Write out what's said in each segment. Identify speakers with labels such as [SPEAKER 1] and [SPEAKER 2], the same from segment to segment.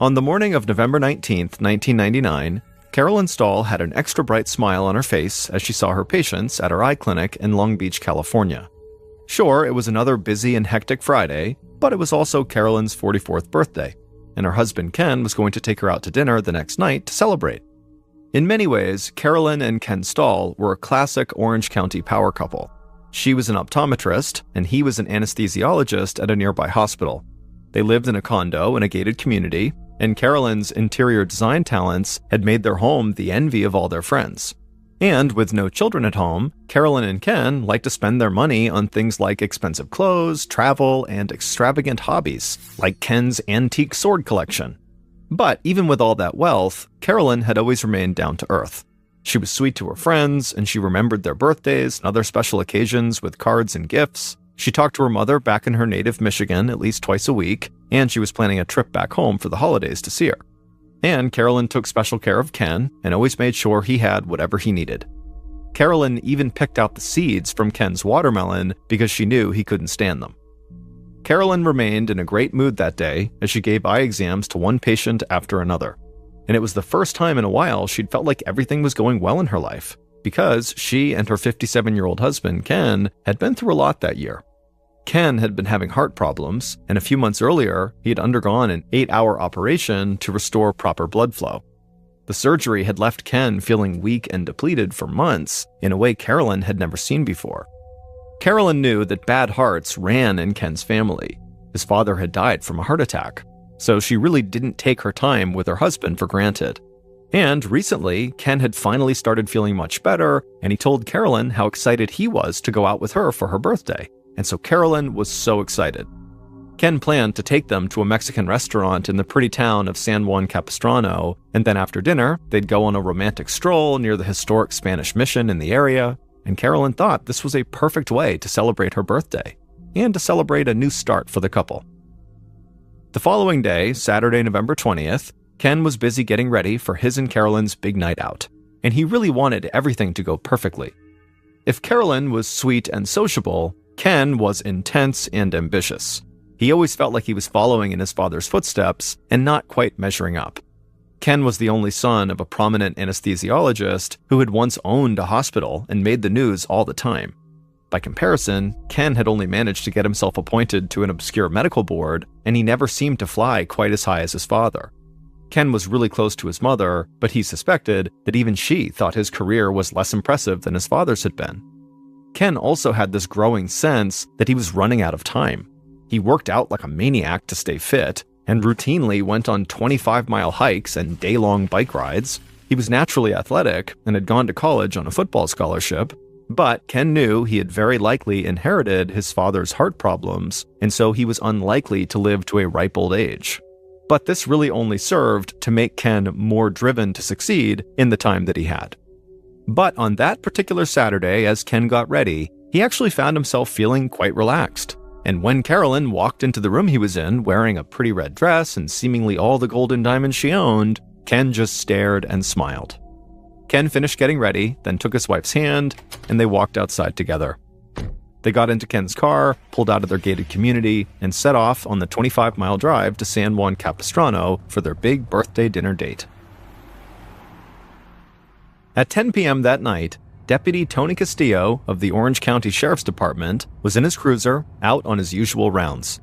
[SPEAKER 1] On the morning of November 19th, 1999, Carolyn Stahl had an extra bright smile on her face as she saw her patients at her eye clinic in Long Beach, California. Sure, it was another busy and hectic Friday, but it was also Carolyn's 44th birthday, and her husband Ken was going to take her out to dinner the next night to celebrate. In many ways, Carolyn and Ken Stahl were a classic Orange County power couple. She was an optometrist, and he was an anesthesiologist at a nearby hospital. They lived in a condo in a gated community, and Carolyn's interior design talents had made their home the envy of all their friends. And with no children at home, Carolyn and Ken liked to spend their money on things like expensive clothes, travel, and extravagant hobbies, like Ken's antique sword collection. But even with all that wealth, Carolyn had always remained down to earth. She was sweet to her friends, and she remembered their birthdays and other special occasions with cards and gifts. She talked to her mother back in her native Michigan at least twice a week, and she was planning a trip back home for the holidays to see her. And Carolyn took special care of Ken and always made sure he had whatever he needed. Carolyn even picked out the seeds from Ken's watermelon because she knew he couldn't stand them. Carolyn remained in a great mood that day as she gave eye exams to one patient after another. And it was the first time in a while she'd felt like everything was going well in her life, because she and her 57-year-old husband, Ken, had been through a lot that year. Ken had been having heart problems, and a few months earlier, he had undergone an 8-hour operation to restore proper blood flow. The surgery had left Ken feeling weak and depleted for months in a way Carolyn had never seen before. Carolyn knew that bad hearts ran in Ken's family. His father had died from a heart attack, so she really didn't take her time with her husband for granted. And recently, Ken had finally started feeling much better, and he told Carolyn how excited he was to go out with her for her birthday. And so Carolyn was so excited. Ken planned to take them to a Mexican restaurant in the pretty town of San Juan Capistrano, and then after dinner, they'd go on a romantic stroll near the historic Spanish mission in the area, and Carolyn thought this was a perfect way to celebrate her birthday, and to celebrate a new start for the couple. The following day, Saturday, November 20th, Ken was busy getting ready for his and Carolyn's big night out, and he really wanted everything to go perfectly. If Carolyn was sweet and sociable, Ken was intense and ambitious. He always felt like he was following in his father's footsteps and not quite measuring up. Ken was the only son of a prominent anesthesiologist who had once owned a hospital and made the news all the time. By comparison, Ken had only managed to get himself appointed to an obscure medical board, and he never seemed to fly quite as high as his father. Ken was really close to his mother, but he suspected that even she thought his career was less impressive than his father's had been. Ken also had this growing sense that he was running out of time. He worked out like a maniac to stay fit, and routinely went on 25-mile hikes and day-long bike rides. He was naturally athletic and had gone to college on a football scholarship, but Ken knew he had very likely inherited his father's heart problems, and so he was unlikely to live to a ripe old age. But this really only served to make Ken more driven to succeed in the time that he had. But on that particular Saturday, as Ken got ready, he actually found himself feeling quite relaxed. And when Carolyn walked into the room he was in, wearing a pretty red dress and seemingly all the gold and diamonds she owned, Ken just stared and smiled. Ken finished getting ready, then took his wife's hand, and they walked outside together. They got into Ken's car, pulled out of their gated community, and set off on the 25-mile drive to San Juan Capistrano for their big birthday dinner date. At 10 p.m. that night, Deputy Tony Castillo of the Orange County Sheriff's Department was in his cruiser, out on his usual rounds.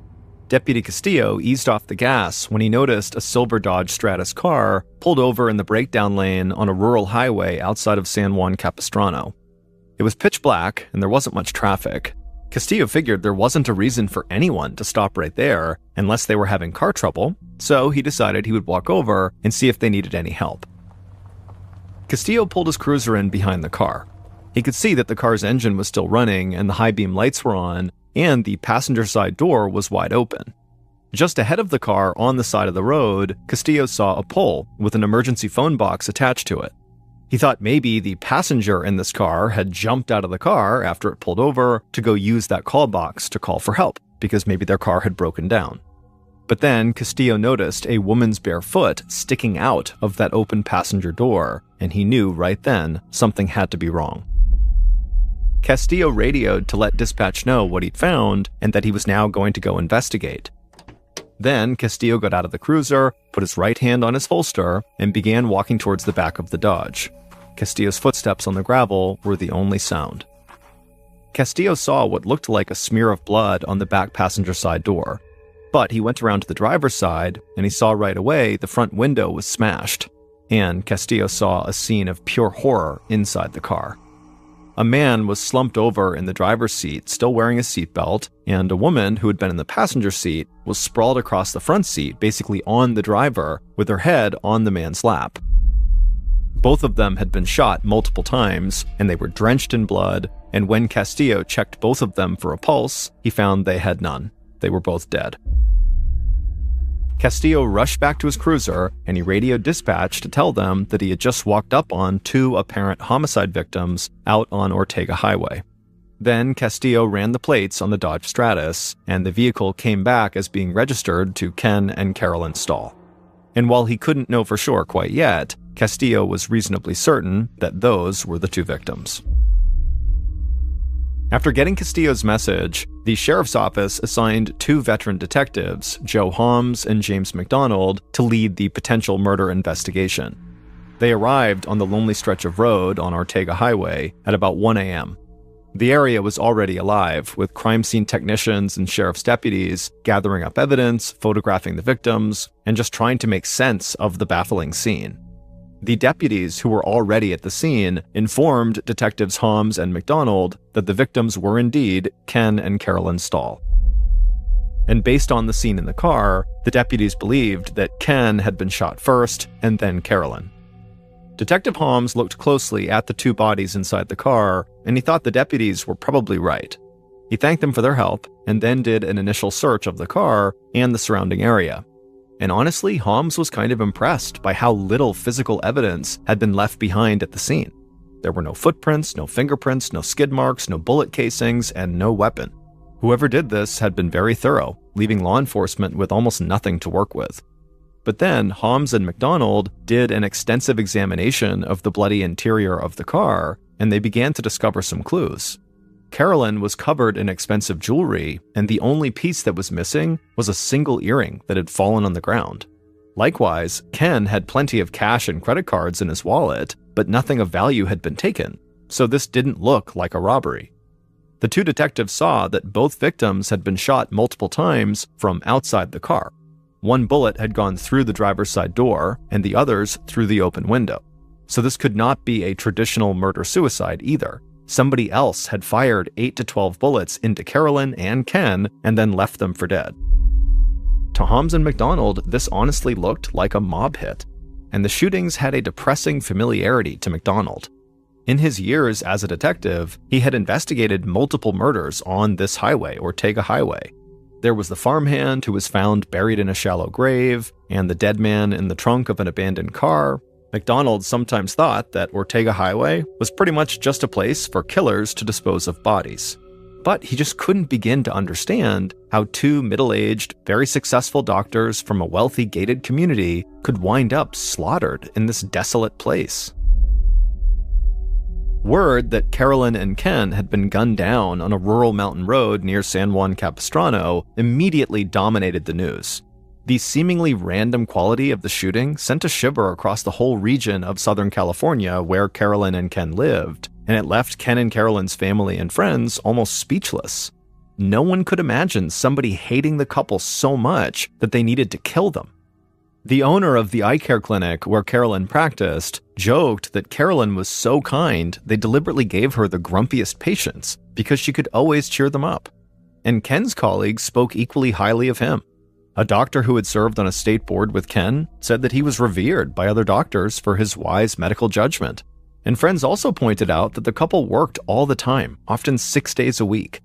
[SPEAKER 1] Deputy Castillo eased off the gas when he noticed a silver Dodge Stratus car pulled over in the breakdown lane on a rural highway outside of San Juan Capistrano. It was pitch black, and there wasn't much traffic. Castillo figured there wasn't a reason for anyone to stop right there unless they were having car trouble, so he decided he would walk over and see if they needed any help. Castillo pulled his cruiser in behind the car. He could see that the car's engine was still running and the high beam lights were on, and the passenger side door was wide open. Just ahead of the car on the side of the road, Castillo saw a pole with an emergency phone box attached to it. He thought maybe the passenger in this car had jumped out of the car after it pulled over to go use that call box to call for help, because maybe their car had broken down. But then Castillo noticed a woman's bare foot sticking out of that open passenger door, and he knew right then something had to be wrong. Castillo radioed to let dispatch know what he'd found and that he was now going to go investigate. Then Castillo got out of the cruiser, put his right hand on his holster, and began walking towards the back of the Dodge. Castillo's footsteps on the gravel were the only sound. Castillo saw what looked like a smear of blood on the back passenger side door. But he went around to the driver's side, and he saw right away the front window was smashed. And Castillo saw a scene of pure horror inside the car. A man was slumped over in the driver's seat, still wearing a seatbelt, and a woman who had been in the passenger seat was sprawled across the front seat, basically on the driver, with her head on the man's lap. Both of them had been shot multiple times, and they were drenched in blood, and when Castillo checked both of them for a pulse, he found they had none. They were both dead. Castillo rushed back to his cruiser, and he radioed dispatch to tell them that he had just walked up on 2 apparent homicide victims out on Ortega Highway. Then Castillo ran the plates on the Dodge Stratus, and the vehicle came back as being registered to Ken and Carolyn Stahl. And while he couldn't know for sure quite yet, Castillo was reasonably certain that those were the 2 victims. After getting Castillo's message, the sheriff's office assigned 2 veteran detectives, Joe Holmes and James McDonald, to lead the potential murder investigation. They arrived on the lonely stretch of road on Ortega Highway at about 1 a.m. The area was already alive, with crime scene technicians and sheriff's deputies gathering up evidence, photographing the victims, and just trying to make sense of the baffling scene. The deputies who were already at the scene informed Detectives Holmes and McDonald that the victims were indeed Ken and Carolyn Stahl. And based on the scene in the car, the deputies believed that Ken had been shot first and then Carolyn. Detective Holmes looked closely at the 2 bodies inside the car, and he thought the deputies were probably right. He thanked them for their help and then did an initial search of the car and the surrounding area. And honestly, Holmes was kind of impressed by how little physical evidence had been left behind at the scene. There were no footprints, no fingerprints, no skid marks, no bullet casings, and no weapon. Whoever did this had been very thorough, leaving law enforcement with almost nothing to work with. But then Holmes and McDonald did an extensive examination of the bloody interior of the car, and they began to discover some clues. Carolyn was covered in expensive jewelry, and the only piece that was missing was a single earring that had fallen on the ground. Likewise, Ken had plenty of cash and credit cards in his wallet, but nothing of value had been taken, so this didn't look like a robbery. The 2 detectives saw that both victims had been shot multiple times from outside the car. 1 bullet had gone through the driver's side door, and the others through the open window. So this could not be a traditional murder-suicide either. Somebody else had fired 8 to 12 bullets into Carolyn and Ken and then left them for dead. To Holmes and McDonald, this honestly looked like a mob hit, and the shootings had a depressing familiarity to McDonald. In his years as a detective, he had investigated multiple murders on this highway, Ortega Highway. There was the farmhand who was found buried in a shallow grave, and the dead man in the trunk of an abandoned car. McDonald sometimes thought that Ortega Highway was pretty much just a place for killers to dispose of bodies. But he just couldn't begin to understand how 2 middle-aged, very successful doctors from a wealthy gated community could wind up slaughtered in this desolate place. Word that Carolyn and Ken had been gunned down on a rural mountain road near San Juan Capistrano immediately dominated the news. The seemingly random quality of the shooting sent a shiver across the whole region of Southern California where Carolyn and Ken lived, and it left Ken and Carolyn's family and friends almost speechless. No one could imagine somebody hating the couple so much that they needed to kill them. The owner of the eye care clinic where Carolyn practiced joked that Carolyn was so kind they deliberately gave her the grumpiest patients because she could always cheer them up. And Ken's colleagues spoke equally highly of him. A doctor who had served on a state board with Ken said that he was revered by other doctors for his wise medical judgment. And friends also pointed out that the couple worked all the time, often 6 days a week.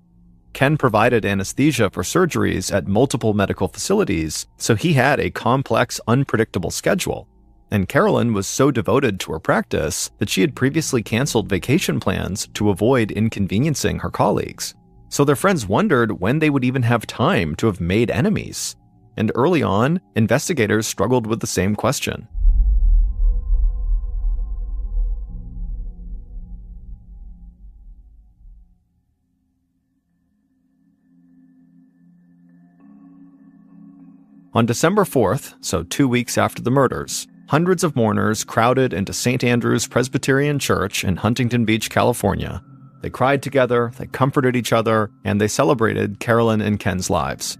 [SPEAKER 1] Ken provided anesthesia for surgeries at multiple medical facilities, so he had a complex, unpredictable schedule. And Carolyn was so devoted to her practice that she had previously canceled vacation plans to avoid inconveniencing her colleagues. So their friends wondered when they would even have time to have made enemies. And early on, investigators struggled with the same question. On December 4th, so 2 weeks after the murders, hundreds of mourners crowded into St. Andrew's Presbyterian Church in Huntington Beach, California. They cried together, they comforted each other, and they celebrated Carolyn and Ken's lives.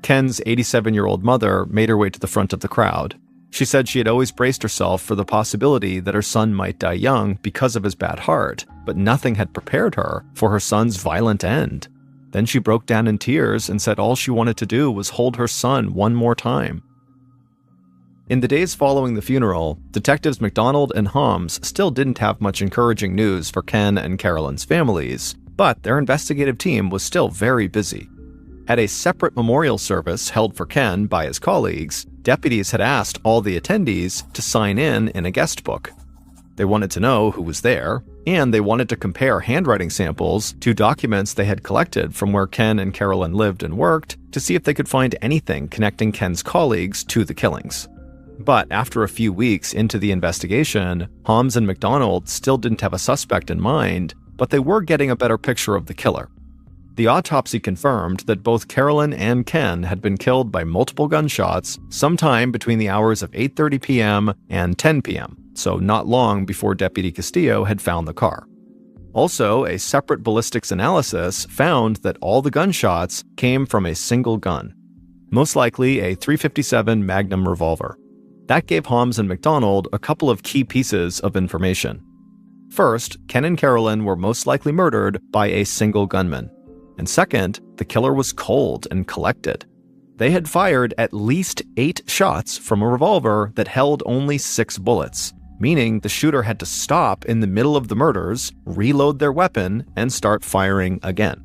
[SPEAKER 1] Ken's 87-year-old mother made her way to the front of the crowd. She said she had always braced herself for the possibility that her son might die young because of his bad heart, but nothing had prepared her for her son's violent end. Then she broke down in tears and said all she wanted to do was hold her son one more time. In the days following the funeral, Detectives McDonald and Holmes still didn't have much encouraging news for Ken and Carolyn's families, but their investigative team was still very busy. At a separate memorial service held for Ken by his colleagues, deputies had asked all the attendees to sign in a guest book. They wanted to know who was there, and they wanted to compare handwriting samples to documents they had collected from where Ken and Carolyn lived and worked to see if they could find anything connecting Ken's colleagues to the killings. But after a few weeks into the investigation, Holmes and McDonald still didn't have a suspect in mind, but they were getting a better picture of the killer. The autopsy confirmed that both Carolyn and Ken had been killed by multiple gunshots sometime between the hours of 8:30 p.m. and 10 p.m., so not long before Deputy Castillo had found the car. Also, a separate ballistics analysis found that all the gunshots came from a single gun, most likely a .357 Magnum revolver. That gave Holmes and McDonald a couple of key pieces of information. First, Ken and Carolyn were most likely murdered by a single gunman. And second, the killer was cold and collected. They had fired at least 8 shots from a revolver that held only 6 bullets, meaning the shooter had to stop in the middle of the murders, reload their weapon, and start firing again.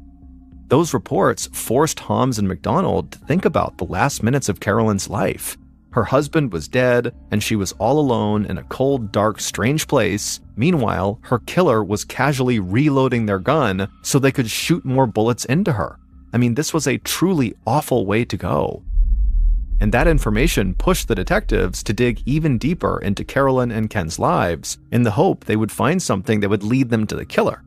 [SPEAKER 1] Those reports forced Holmes and McDonald to think about the last minutes of Carolyn's life. Her husband was dead, and she was all alone in a cold, dark, strange place. Meanwhile, her killer was casually reloading their gun so they could shoot more bullets into her. I mean, this was a truly awful way to go. And that information pushed the detectives to dig even deeper into Carolyn and Ken's lives in the hope they would find something that would lead them to the killer.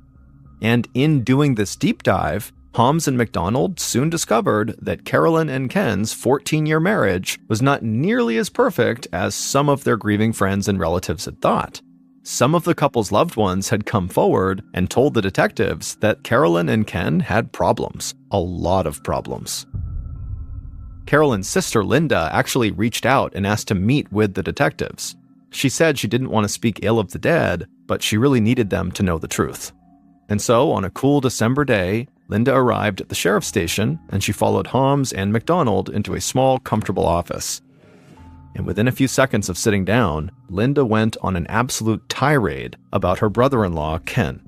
[SPEAKER 1] And in doing this deep dive, Holmes and McDonald soon discovered that Carolyn and Ken's 14-year marriage was not nearly as perfect as some of their grieving friends and relatives had thought. Some of the couple's loved ones had come forward and told the detectives that Carolyn and Ken had problems, a lot of problems. Carolyn's sister Linda actually reached out and asked to meet with the detectives. She said she didn't want to speak ill of the dead, but she really needed them to know the truth. And so, on a cool December day, Linda arrived at the sheriff's station, and she followed Holmes and McDonald into a small, comfortable office. And within a few seconds of sitting down, Linda went on an absolute tirade about her brother-in-law, Ken.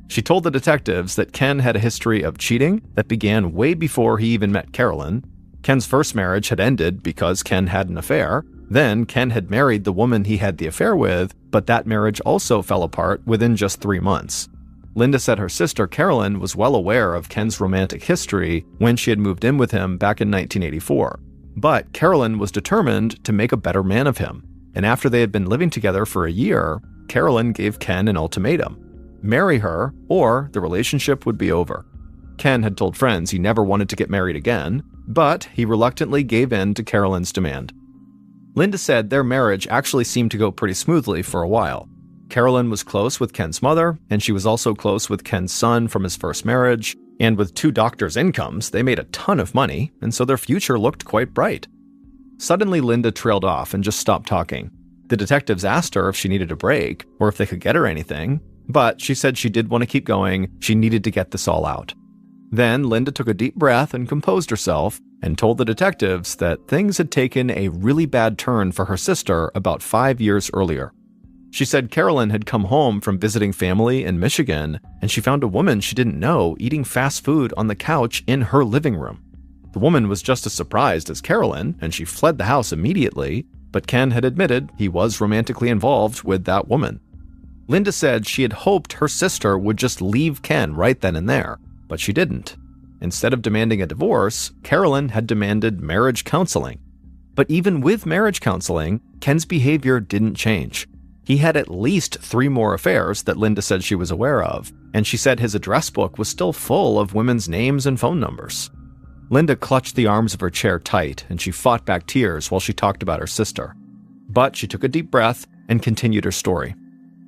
[SPEAKER 1] She told the detectives that Ken had a history of cheating that began way before he even met Carolyn. Ken's first marriage had ended because Ken had an affair. Then Ken had married the woman he had the affair with, but that marriage also fell apart within just 3 months. Linda said her sister Carolyn was well aware of Ken's romantic history when she had moved in with him back in 1984. But Carolyn was determined to make a better man of him. And after they had been living together for a year, Carolyn gave Ken an ultimatum: marry her, or the relationship would be over. Ken had told friends he never wanted to get married again, but he reluctantly gave in to Carolyn's demand. Linda said their marriage actually seemed to go pretty smoothly for a while. Carolyn was close with Ken's mother, and she was also close with Ken's son from his first marriage, and with 2 doctors' incomes, they made a ton of money, and so their future looked quite bright. Suddenly, Linda trailed off and just stopped talking. The detectives asked her if she needed a break, or if they could get her anything, but she said she did want to keep going. She needed to get this all out. Then Linda took a deep breath and composed herself, and told the detectives that things had taken a really bad turn for her sister about 5 years earlier. She said Carolyn had come home from visiting family in Michigan, and she found a woman she didn't know eating fast food on the couch in her living room. The woman was just as surprised as Carolyn, and she fled the house immediately, but Ken had admitted he was romantically involved with that woman. Linda said she had hoped her sister would just leave Ken right then and there, but she didn't. Instead of demanding a divorce, Carolyn had demanded marriage counseling. But even with marriage counseling, Ken's behavior didn't change. He had at least 3 more affairs that Linda said she was aware of, and she said his address book was still full of women's names and phone numbers. Linda clutched the arms of her chair tight, and she fought back tears while she talked about her sister. But she took a deep breath and continued her story.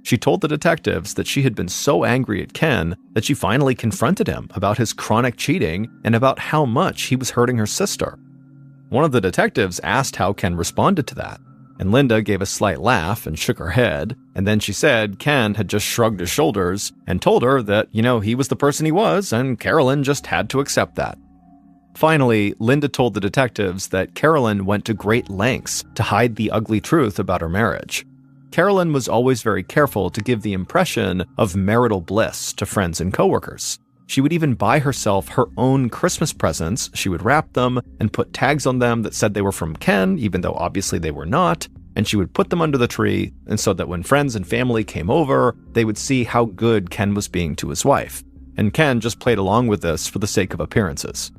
[SPEAKER 1] She told the detectives that she had been so angry at Ken that she finally confronted him about his chronic cheating and about how much he was hurting her sister. One of the detectives asked how Ken responded to that, and Linda gave a slight laugh and shook her head, and then she said Ken had just shrugged his shoulders and told her that, he was the person he was, and Carolyn just had to accept that. Finally, Linda told the detectives that Carolyn went to great lengths to hide the ugly truth about her marriage. Carolyn was always very careful to give the impression of marital bliss to friends and coworkers. She would even buy herself her own Christmas presents. She would wrap them and put tags on them that said they were from Ken, even though obviously they were not, and she would put them under the tree, and so that when friends and family came over, they would see how good Ken was being to his wife. And Ken just played along with this for the sake of appearances.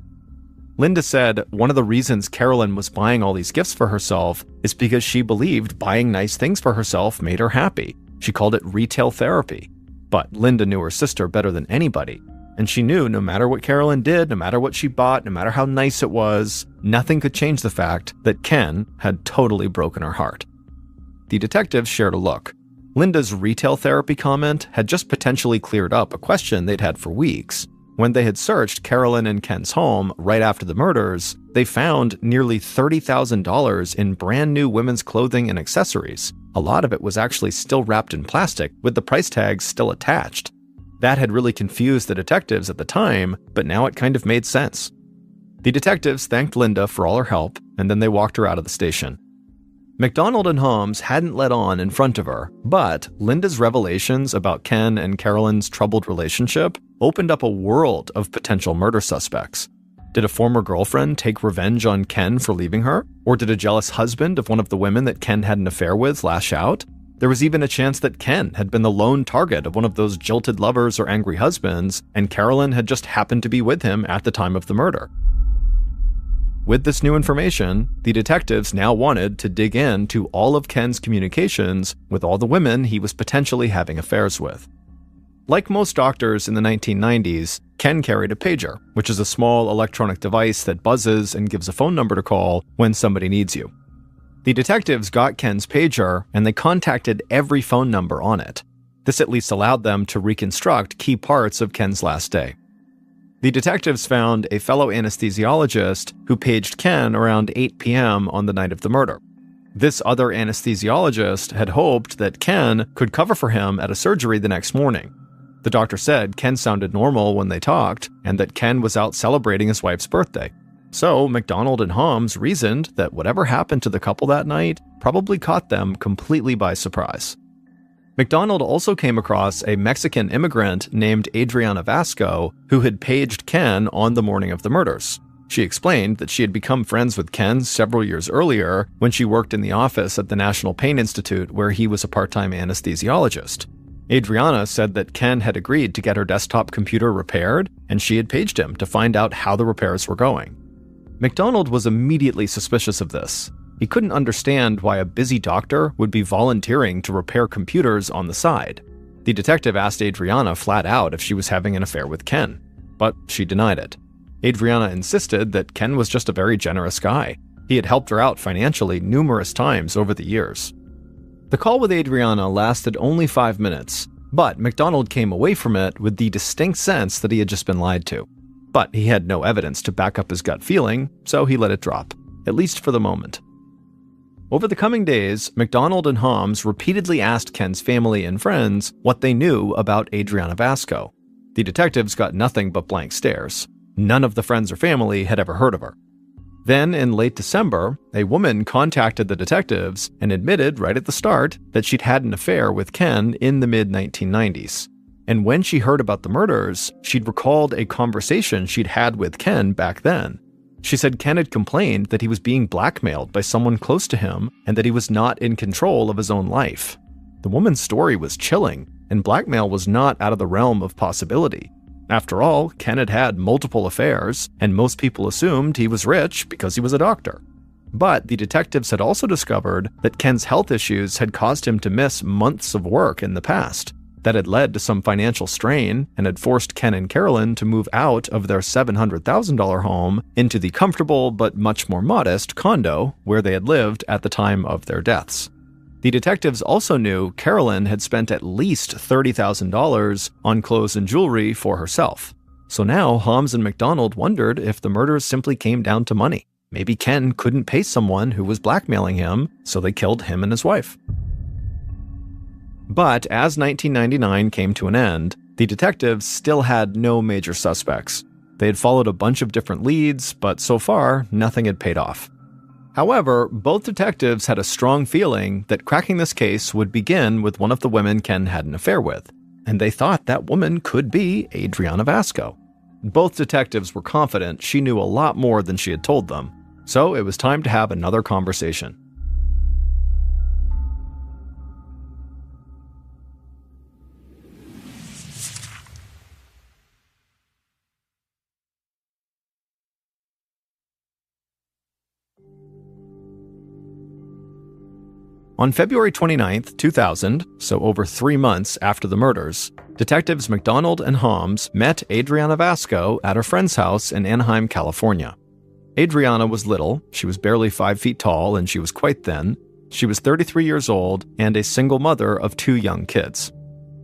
[SPEAKER 1] Linda said one of the reasons Carolyn was buying all these gifts for herself is because she believed buying nice things for herself made her happy. She called it retail therapy. But Linda knew her sister better than anybody, and she knew no matter what Carolyn did, no matter what she bought, no matter how nice it was, nothing could change the fact that Ken had totally broken her heart. The detectives shared a look. Linda's retail therapy comment had just potentially cleared up a question they'd had for weeks. When they had searched Carolyn and Ken's home right after the murders, they found nearly $30,000 in brand new women's clothing and accessories. A lot of it was actually still wrapped in plastic, with the price tags still attached. That had really confused the detectives at the time, but now it kind of made sense. The detectives thanked Linda for all her help, and then they walked her out of the station. McDonald and Holmes hadn't let on in front of her, but Linda's revelations about Ken and Carolyn's troubled relationship opened up a world of potential murder suspects. Did a former girlfriend take revenge on Ken for leaving her? Or did a jealous husband of one of the women that Ken had an affair with lash out? There was even a chance that Ken had been the lone target of one of those jilted lovers or angry husbands, and Carolyn had just happened to be with him at the time of the murder. With this new information, the detectives now wanted to dig into all of Ken's communications with all the women he was potentially having affairs with. Like most doctors in the 1990s, Ken carried a pager, which is a small electronic device that buzzes and gives a phone number to call when somebody needs you. The detectives got Ken's pager, and they contacted every phone number on it. This at least allowed them to reconstruct key parts of Ken's last day. The detectives found a fellow anesthesiologist who paged Ken around 8 p.m. on the night of the murder. This other anesthesiologist had hoped that Ken could cover for him at a surgery the next morning. The doctor said Ken sounded normal when they talked, and that Ken was out celebrating his wife's birthday. So McDonald and Holmes reasoned that whatever happened to the couple that night probably caught them completely by surprise. McDonald also came across a Mexican immigrant named Adriana Vasco who had paged Ken on the morning of the murders. She explained that she had become friends with Ken several years earlier when she worked in the office at the National Pain Institute where he was a part-time anesthesiologist. Adriana said that Ken had agreed to get her desktop computer repaired, and she had paged him to find out how the repairs were going. McDonald was immediately suspicious of this. He couldn't understand why a busy doctor would be volunteering to repair computers on the side. The detective asked Adriana flat out if she was having an affair with Ken, but she denied it. Adriana insisted that Ken was just a very generous guy. He had helped her out financially numerous times over the years. The call with Adriana lasted only 5 minutes, but McDonald came away from it with the distinct sense that he had just been lied to. But he had no evidence to back up his gut feeling, so he let it drop, at least for the moment. Over the coming days, McDonald and Holmes repeatedly asked Ken's family and friends what they knew about Adriana Vasco. The detectives got nothing but blank stares. None of the friends or family had ever heard of her. Then, in late December, a woman contacted the detectives and admitted right at the start that she'd had an affair with Ken in the mid-1990s. And when she heard about the murders, she'd recalled a conversation she'd had with Ken back then. She said Ken had complained that he was being blackmailed by someone close to him and that he was not in control of his own life. The woman's story was chilling, and blackmail was not out of the realm of possibility. After all, Ken had had multiple affairs, and most people assumed he was rich because he was a doctor. But the detectives had also discovered that Ken's health issues had caused him to miss months of work in the past. that had led to some financial strain and had forced Ken and Carolyn to move out of their $700,000 home into the comfortable but much more modest condo where they had lived at the time of their deaths. The detectives also knew Carolyn had spent at least $30,000 on clothes and jewelry for herself. So now Holmes and McDonald wondered if the murders simply came down to money. Maybe Ken couldn't pay someone who was blackmailing him, so they killed him and his wife. But as 1999 came to an end, the detectives still had no major suspects. They had followed a bunch of different leads, but so far, nothing had paid off. However, both detectives had a strong feeling that cracking this case would begin with one of the women Ken had an affair with, and they thought that woman could be Adriana Vasco. Both detectives were confident she knew a lot more than she had told them, so it was time to have another conversation. On February 29, 2000, so over 3 months after the murders, detectives McDonald and Holmes met Adriana Vasco at her friend's house in Anaheim, California. Adriana was little, she was barely 5 feet tall, and she was quite thin. She was 33 years old and a single mother of 2 young kids.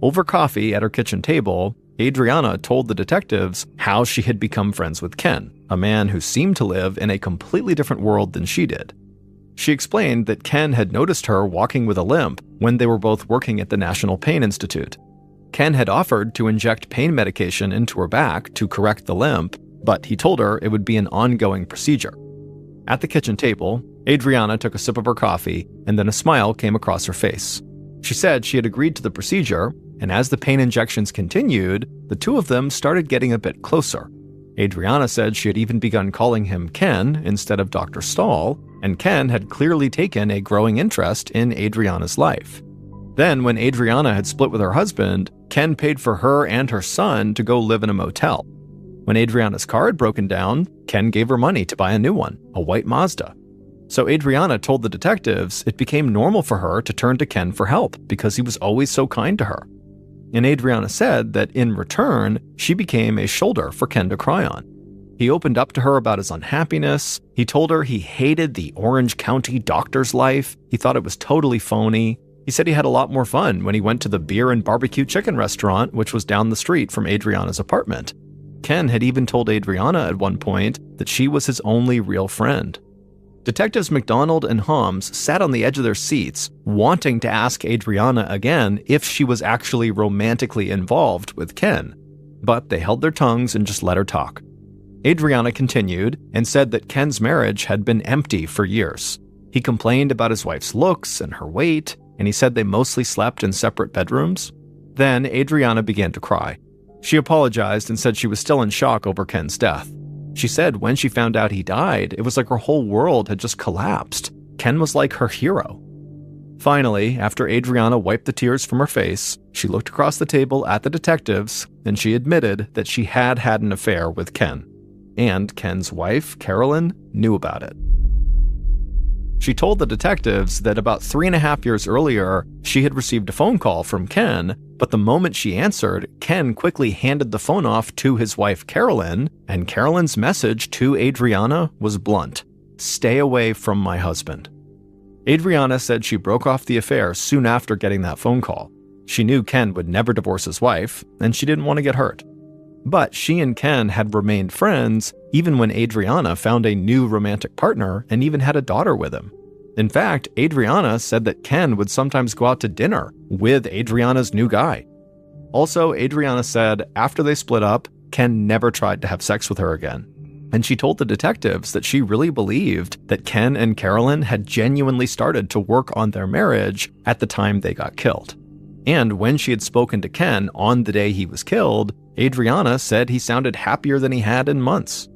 [SPEAKER 1] Over coffee at her kitchen table, Adriana told the detectives how she had become friends with Ken, a man who seemed to live in a completely different world than she did. She explained that Ken had noticed her walking with a limp when they were both working at the National Pain Institute. Ken had offered to inject pain medication into her back to correct the limp, but he told her it would be an ongoing procedure. At the kitchen table, Adriana took a sip of her coffee, and then a smile came across her face. She said she had agreed to the procedure, and as the pain injections continued, the two of them started getting a bit closer. Adriana said she had even begun calling him Ken instead of Dr. Stahl, and Ken had clearly taken a growing interest in Adriana's life. Then, when Adriana had split with her husband, Ken paid for her and her son to go live in a motel. When Adriana's car had broken down, Ken gave her money to buy a new one, a white Mazda. So Adriana told the detectives it became normal for her to turn to Ken for help because he was always so kind to her. And Adriana said that in return, she became a shoulder for Ken to cry on. He opened up to her about his unhappiness. He told her he hated the Orange County doctor's life. He thought it was totally phony. He said he had a lot more fun when he went to the beer and barbecue chicken restaurant, which was down the street from Adriana's apartment. Ken had even told Adriana at one point that she was his only real friend. Detectives McDonald and Holmes sat on the edge of their seats, wanting to ask Adriana again if she was actually romantically involved with Ken. But they held their tongues and just let her talk. Adriana continued and said that Ken's marriage had been empty for years. He complained about his wife's looks and her weight, and he said they mostly slept in separate bedrooms. Then Adriana began to cry. She apologized and said she was still in shock over Ken's death. She said when she found out he died, it was like her whole world had just collapsed. Ken was like her hero. Finally, after Adriana wiped the tears from her face, she looked across the table at the detectives, and she admitted that she had had an affair with Ken. And Ken's wife, Carolyn, knew about it. She told the detectives that about 3.5 years earlier, she had received a phone call from Ken, but the moment she answered, Ken quickly handed the phone off to his wife, Carolyn, and Carolyn's message to Adriana was blunt: "Stay away from my husband." Adriana said she broke off the affair soon after getting that phone call. She knew Ken would never divorce his wife, and she didn't want to get hurt. But she and Ken had remained friends even when Adriana found a new romantic partner and even had a daughter with him. In fact, Adriana said that Ken would sometimes go out to dinner with Adriana's new guy. Also, Adriana said after they split up, Ken never tried to have sex with her again. And she told the detectives that she really believed that Ken and Carolyn had genuinely started to work on their marriage at the time they got killed. And when she had spoken to Ken on the day he was killed, Adriana said he sounded happier than he had in months.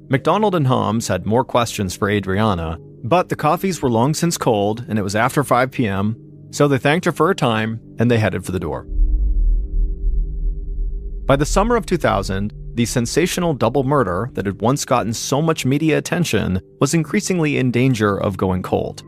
[SPEAKER 1] McDonald and Holmes had more questions for Adriana, but the coffees were long since cold and it was after 5 p.m., so they thanked her for her time and they headed for the door. By the summer of 2000, the sensational double murder that had once gotten so much media attention was increasingly in danger of going cold.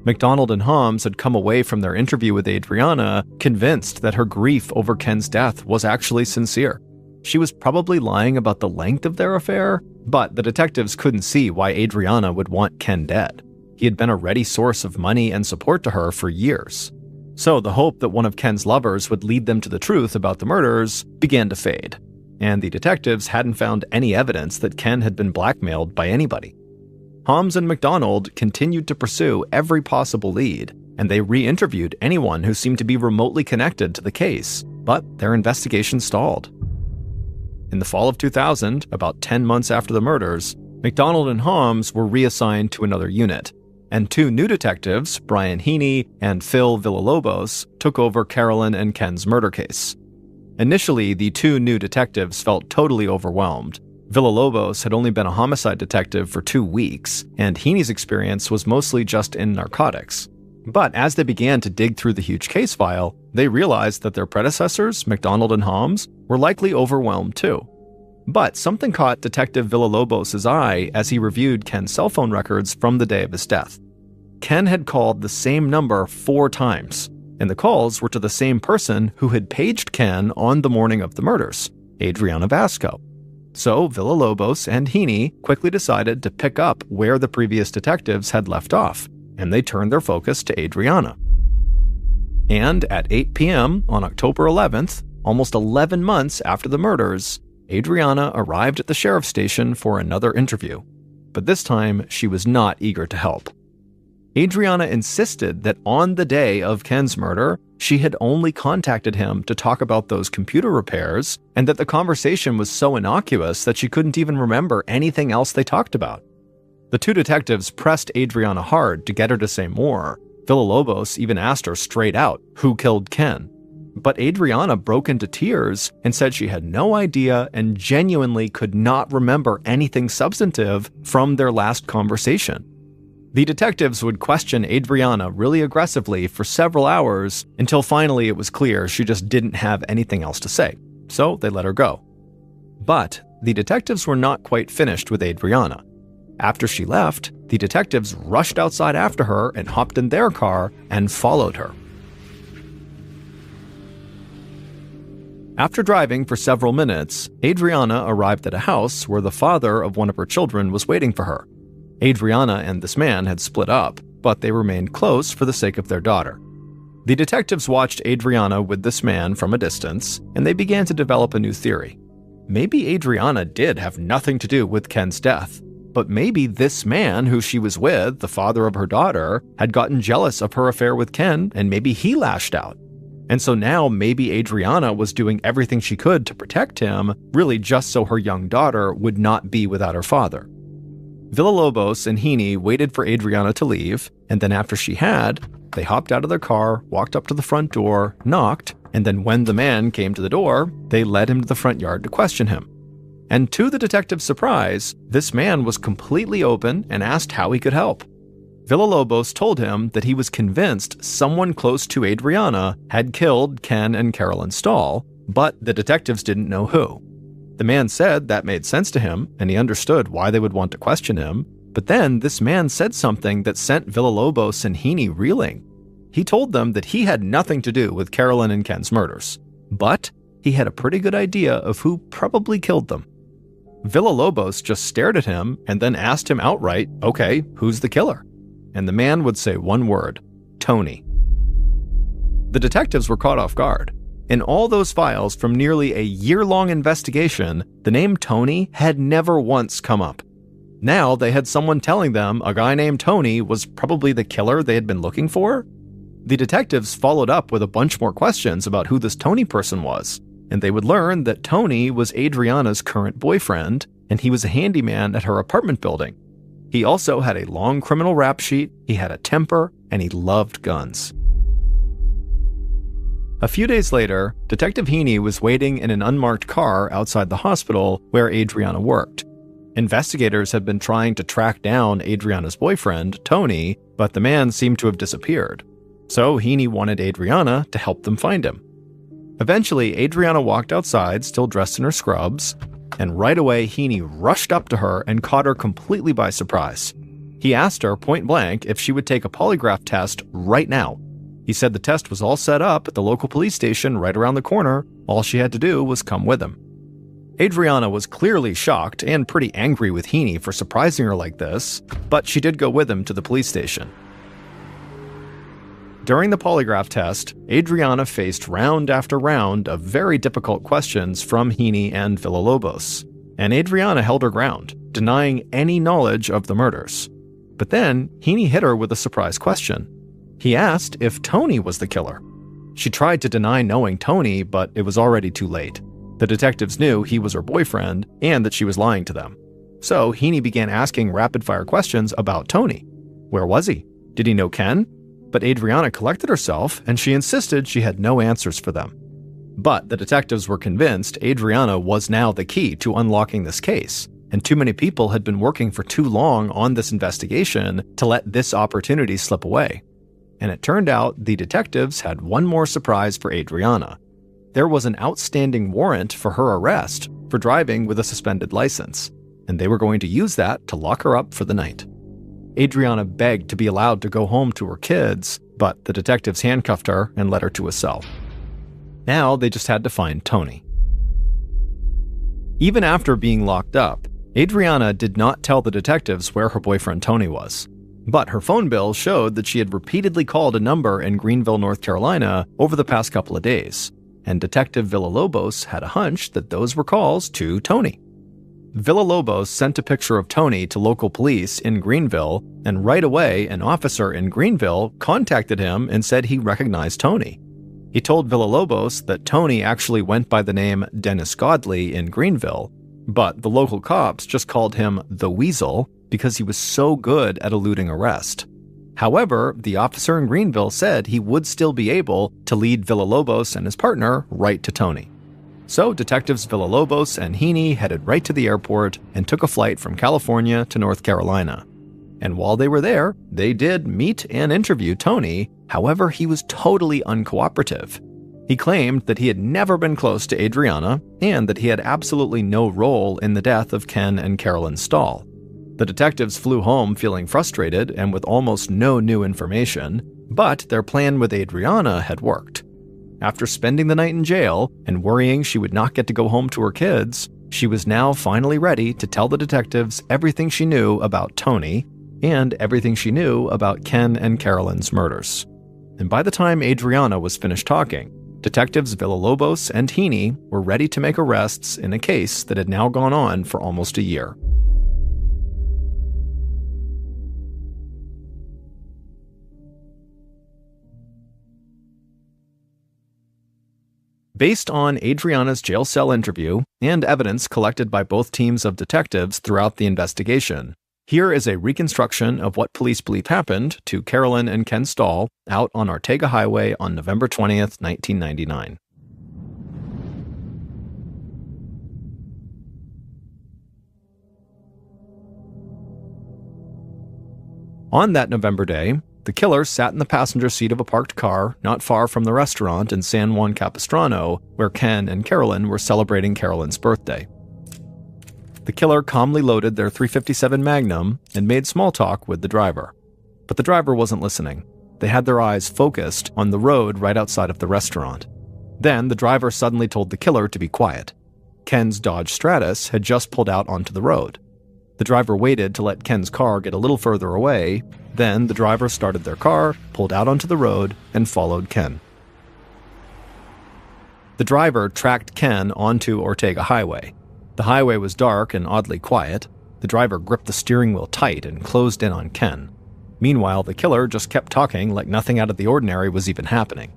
[SPEAKER 1] McDonald and Holmes had come away from their interview with Adriana convinced that her grief over Ken's death was actually sincere. She was probably lying about the length of their affair, but the detectives couldn't see why Adriana would want Ken dead. He had been a ready source of money and support to her for years. So the hope that one of Ken's lovers would lead them to the truth about the murders began to fade, and the detectives hadn't found any evidence that Ken had been blackmailed by anybody. Holmes and McDonald continued to pursue every possible lead, and they re-interviewed anyone who seemed to be remotely connected to the case, but their investigation stalled. In the fall of 2000, about 10 months after the murders, McDonald and Holmes were reassigned to another unit, and two new detectives, Brian Heaney and Phil Villalobos, took over Carolyn and Ken's murder case. Initially, the two new detectives felt totally overwhelmed. Villalobos had only been a homicide detective for 2 weeks, and Heaney's experience was mostly just in narcotics. But as they began to dig through the huge case file, they realized that their predecessors, McDonald and Holmes, were likely overwhelmed too. But something caught Detective Villalobos' eye as he reviewed Ken's cell phone records from the day of his death. Ken had called the same number 4 times, and the calls were to the same person who had paged Ken on the morning of the murders, Adriana Vasco. So Villalobos and Heaney quickly decided to pick up where the previous detectives had left off, and they turned their focus to Adriana. And at 8 p.m. on October 11th, almost 11 months after the murders, Adriana arrived at the sheriff's station for another interview. But this time, she was not eager to help. Adriana insisted that on the day of Ken's murder, she had only contacted him to talk about those computer repairs, and that the conversation was so innocuous that she couldn't even remember anything else they talked about. The two detectives pressed Adriana hard to get her to say more. Villalobos even asked her straight out who killed Ken. But Adriana broke into tears and said she had no idea and genuinely could not remember anything substantive from their last conversation. The detectives would question Adriana really aggressively for several hours until finally it was clear she just didn't have anything else to say, so they let her go. But the detectives were not quite finished with Adriana. After she left, the detectives rushed outside after her and hopped in their car and followed her. After driving for several minutes, Adriana arrived at a house where the father of one of her children was waiting for her. Adriana and this man had split up, but they remained close for the sake of their daughter. The detectives watched Adriana with this man from a distance, and they began to develop a new theory. Maybe Adriana did have nothing to do with Ken's death, but maybe this man who she was with, the father of her daughter, had gotten jealous of her affair with Ken, and maybe he lashed out. And so now maybe Adriana was doing everything she could to protect him, really just so her young daughter would not be without her father. Villalobos and Heaney waited for Adriana to leave, and then after she had, they hopped out of their car, walked up to the front door, knocked, and then when the man came to the door, they led him to the front yard to question him. And to the detective's surprise, this man was completely open and asked how he could help. Villalobos told him that he was convinced someone close to Adriana had killed Ken and Carolyn Stahl, but the detectives didn't know who. The man said that made sense to him, and he understood why they would want to question him, but then this man said something that sent Villalobos and Heaney reeling. He told them that he had nothing to do with Carolyn and Ken's murders, but he had a pretty good idea of who probably killed them. Villalobos just stared at him and then asked him outright, okay, who's the killer? And the man would say one word, Tony. The detectives were caught off guard. In all those files from nearly a year-long investigation, the name Tony had never once come up. Now they had someone telling them a guy named Tony was probably the killer they had been looking for. The detectives followed up with a bunch more questions about who this Tony person was, and they would learn that Tony was Adriana's current boyfriend, and he was a handyman at her apartment building. He also had a long criminal rap sheet, he had a temper, and he loved guns. A few days later, Detective Heaney was waiting in an unmarked car outside the hospital where Adriana worked. Investigators had been trying to track down Adriana's boyfriend, Tony, but the man seemed to have disappeared. So Heaney wanted Adriana to help them find him. Eventually, Adriana walked outside, still dressed in her scrubs, and right away Heaney rushed up to her and caught her completely by surprise. He asked her point blank if she would take a polygraph test right now. He said the test was all set up at the local police station right around the corner. All she had to do was come with him. Adriana was clearly shocked and pretty angry with Heaney for surprising her like this, but she did go with him to the police station. During the polygraph test, Adriana faced round after round of very difficult questions from Heaney and Villalobos, and Adriana held her ground, denying any knowledge of the murders. But then, Heaney hit her with a surprise question. He asked if Tony was the killer. She tried to deny knowing Tony, but it was already too late. The detectives knew he was her boyfriend and that she was lying to them. So Heaney began asking rapid-fire questions about Tony. Where was he? Did he know Ken? But Adriana collected herself, and she insisted she had no answers for them. But the detectives were convinced Adriana was now the key to unlocking this case, and too many people had been working for too long on this investigation to let this opportunity slip away. And it turned out the detectives had one more surprise for Adriana. There was an outstanding warrant for her arrest for driving with a suspended license, and they were going to use that to lock her up for the night. Adriana begged to be allowed to go home to her kids, but the detectives handcuffed her and led her to a cell. Now they just had to find Tony. Even after being locked up, Adriana did not tell the detectives where her boyfriend Tony was. But her phone bill showed that she had repeatedly called a number in Greenville, North Carolina over the past couple of days, and Detective Villalobos had a hunch that those were calls to Tony. Villalobos sent a picture of Tony to local police in Greenville, and right away an officer in Greenville contacted him and said he recognized Tony. He told Villalobos that Tony actually went by the name Dennis Godley in Greenville, but the local cops just called him the Weasel because he was so good at eluding arrest. However, the officer in Greenville said he would still be able to lead Villalobos and his partner right to Tony. So Detectives Villalobos and Heaney headed right to the airport and took a flight from California to North Carolina. And while they were there, they did meet and interview Tony. However, he was totally uncooperative. He claimed that he had never been close to Adriana and that he had absolutely no role in the death of Ken and Carolyn Stahl. The detectives flew home feeling frustrated and with almost no new information, but their plan with Adriana had worked. After spending the night in jail and worrying she would not get to go home to her kids, she was now finally ready to tell the detectives everything she knew about Tony and everything she knew about Ken and Carolyn's murders. And by the time Adriana was finished talking, Detectives Villalobos and Heaney were ready to make arrests in a case that had now gone on for almost a year. Based on Adriana's jail cell interview and evidence collected by both teams of detectives throughout the investigation, here is a reconstruction of what police believe happened to Carolyn and Ken Stahl out on Ortega Highway on November 20th, 1999. On that November day, the killer sat in the passenger seat of a parked car not far from the restaurant in San Juan Capistrano, where Ken and Carolyn were celebrating Carolyn's birthday. The killer calmly loaded their .357 Magnum and made small talk with the driver. But the driver wasn't listening. They had their eyes focused on the road right outside of the restaurant. Then the driver suddenly told the killer to be quiet. Ken's Dodge Stratus had just pulled out onto the road. The driver waited to let Ken's car get a little further away. Then the driver started their car, pulled out onto the road, and followed Ken. The driver tracked Ken onto Ortega Highway. The highway was dark and oddly quiet. The driver gripped the steering wheel tight and closed in on Ken. Meanwhile, the killer just kept talking like nothing out of the ordinary was even happening.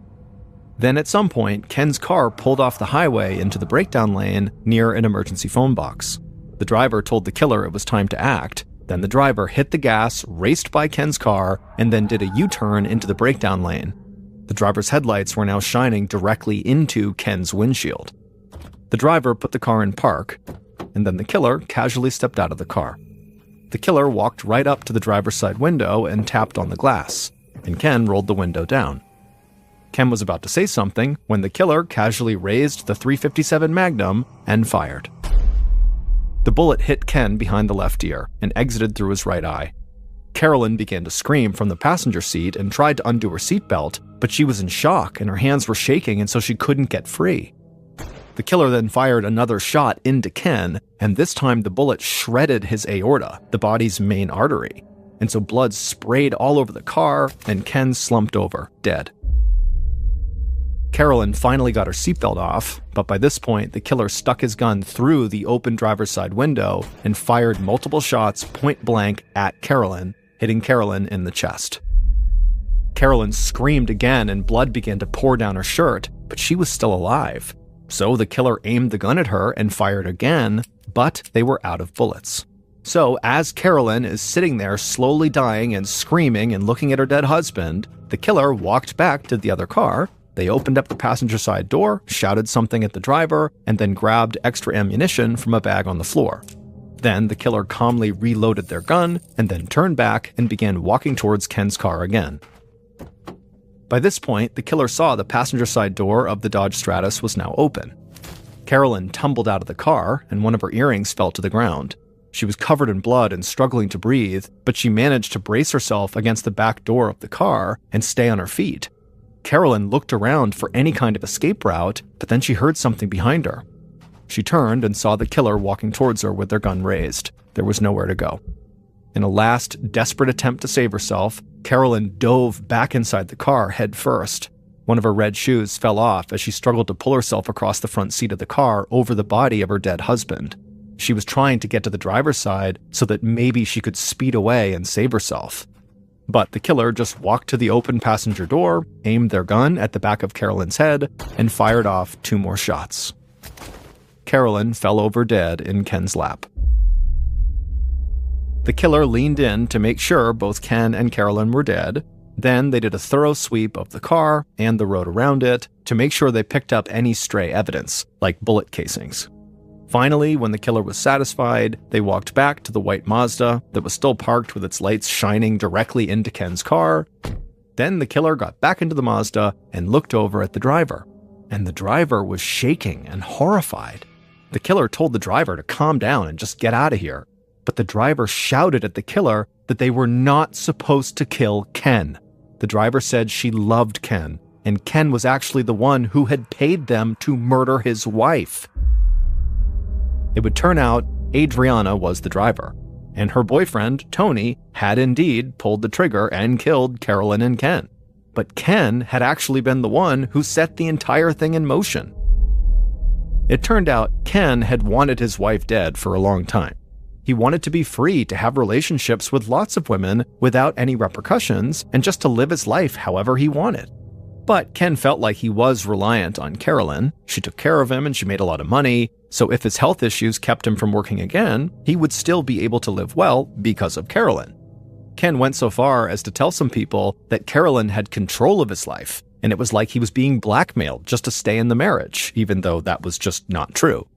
[SPEAKER 1] Then at some point, Ken's car pulled off the highway into the breakdown lane near an emergency phone box. The driver told the killer it was time to act. Then the driver hit the gas, raced by Ken's car, and then did a U-turn into the breakdown lane. The driver's headlights were now shining directly into Ken's windshield. The driver put the car in park, and then the killer casually stepped out of the car. The killer walked right up to the driver's side window and tapped on the glass, and Ken rolled the window down. Ken was about to say something when the killer casually raised the .357 Magnum and fired. The bullet hit Ken behind the left ear and exited through his right eye. Carolyn began to scream from the passenger seat and tried to undo her seatbelt, but she was in shock and her hands were shaking, and so she couldn't get free. The killer then fired another shot into Ken, and this time the bullet shredded his aorta, the body's main artery. And so blood sprayed all over the car, and Ken slumped over, dead. Carolyn finally got her seatbelt off, but by this point, the killer stuck his gun through the open driver's side window and fired multiple shots point blank at Carolyn, hitting Carolyn in the chest. Carolyn screamed again and blood began to pour down her shirt, but she was still alive. So the killer aimed the gun at her and fired again, but they were out of bullets. So as Carolyn is sitting there slowly dying and screaming and looking at her dead husband, the killer walked back to the other car. They opened up the passenger side door, shouted something at the driver, and then grabbed extra ammunition from a bag on the floor. Then the killer calmly reloaded their gun and then turned back and began walking towards Ken's car again. By this point, the killer saw the passenger side door of the Dodge Stratus was now open. Carolyn tumbled out of the car, and one of her earrings fell to the ground. She was covered in blood and struggling to breathe, but she managed to brace herself against the back door of the car and stay on her feet. Carolyn looked around for any kind of escape route, but then she heard something behind her. She turned and saw the killer walking towards her with their gun raised. There was nowhere to go. In a last, desperate attempt to save herself, Carolyn dove back inside the car head first. One of her red shoes fell off as she struggled to pull herself across the front seat of the car over the body of her dead husband. She was trying to get to the driver's side so that maybe she could speed away and save herself. But the killer just walked to the open passenger door, aimed their gun at the back of Carolyn's head, and fired off 2 more shots. Carolyn fell over dead in Ken's lap. The killer leaned in to make sure both Ken and Carolyn were dead. Then they did a thorough sweep of the car and the road around it to make sure they picked up any stray evidence, like bullet casings. Finally, when the killer was satisfied, they walked back to the white Mazda that was still parked with its lights shining directly into Ken's car. Then the killer got back into the Mazda and looked over at the driver. And the driver was shaking and horrified. The killer told the driver to calm down and just get out of here. But the driver shouted at the killer that they were not supposed to kill Ken. The driver said she loved Ken, and Ken was actually the one who had paid them to murder his wife. It would turn out Adriana was the driver, and her boyfriend, Tony, had indeed pulled the trigger and killed Carolyn and Ken. But Ken had actually been the one who set the entire thing in motion. It turned out Ken had wanted his wife dead for a long time. He wanted to be free to have relationships with lots of women without any repercussions and just to live his life however he wanted. But Ken felt like he was reliant on Carolyn. She took care of him and she made a lot of money, so if his health issues kept him from working again, he would still be able to live well because of Carolyn. Ken went so far as to tell some people that Carolyn had control of his life, and it was like he was being blackmailed just to stay in the marriage, even though that was just not true.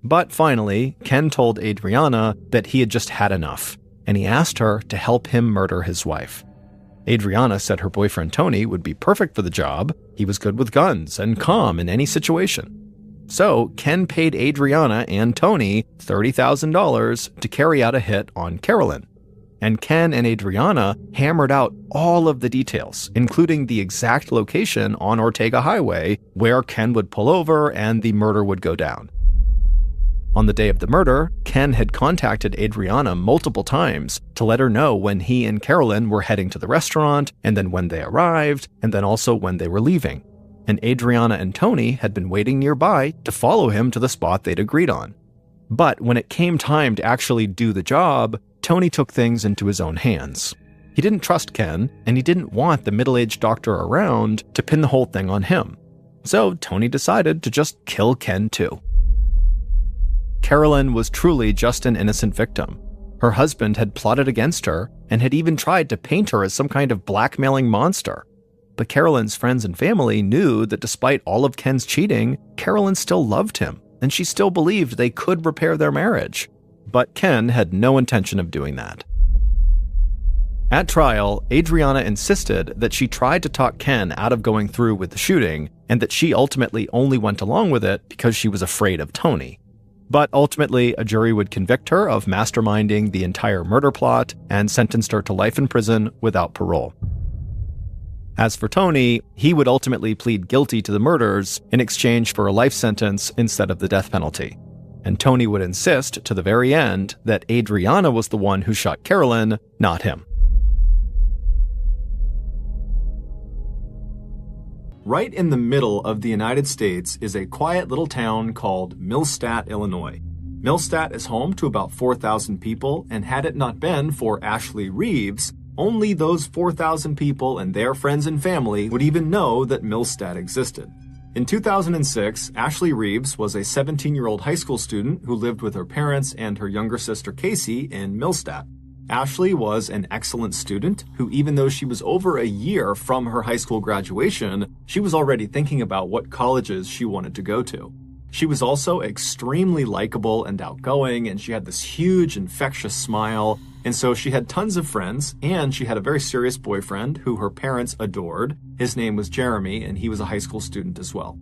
[SPEAKER 1] But finally, Ken told Adriana that he had just had enough, and he asked her to help him murder his wife. Adriana said her boyfriend Tony would be perfect for the job. He was good with guns and calm in any situation. So Ken paid Adriana and Tony $30,000 to carry out a hit on Carolyn. And Ken and Adriana hammered out all of the details, including the exact location on Ortega Highway where Ken would pull over and the murder would go down. On the day of the murder, Ken had contacted Adriana multiple times to let her know when he and Carolyn were heading to the restaurant, and then when they arrived, and then also when they were leaving. And Adriana and Tony had been waiting nearby to follow him to the spot they'd agreed on. But when it came time to actually do the job, Tony took things into his own hands. He didn't trust Ken, and he didn't want the middle-aged doctor around to pin the whole thing on him. So Tony decided to just kill Ken too. Carolyn was truly just an innocent victim. Her husband had plotted against her and had even tried to paint her as some kind of blackmailing monster. But Carolyn's friends and family knew that despite all of Ken's cheating, Carolyn still loved him, and she still believed they could repair their marriage. But Ken had no intention of doing that. At trial, Adriana insisted that she tried to talk Ken out of going through with the shooting, and that she ultimately only went along with it because she was afraid of Tony. But ultimately, a jury would convict her of masterminding the entire murder plot and sentenced her to life in prison without parole. As for Tony, he would ultimately plead guilty to the murders in exchange for a life sentence instead of the death penalty. And Tony would insist to the very end that Adriana was the one who shot Carolyn, not him. Right in the middle of the United States is a quiet little town called Millstadt, Illinois. Millstadt is home to about 4,000 people, and had it not been for Ashley Reeves, only those 4,000 people and their friends and family would even know that Millstadt existed. In 2006, Ashley Reeves was a 17-year-old high school student who lived with her parents and her younger sister Casey in Millstadt. Ashley was an excellent student who, even though she was over a year from her high school graduation, she was already thinking about what colleges she wanted to go to. She was also extremely likable and outgoing, and she had this huge, infectious smile, and so she had tons of friends, and she had a very serious boyfriend who her parents adored. His name was Jeremy, and he was a high school student as well.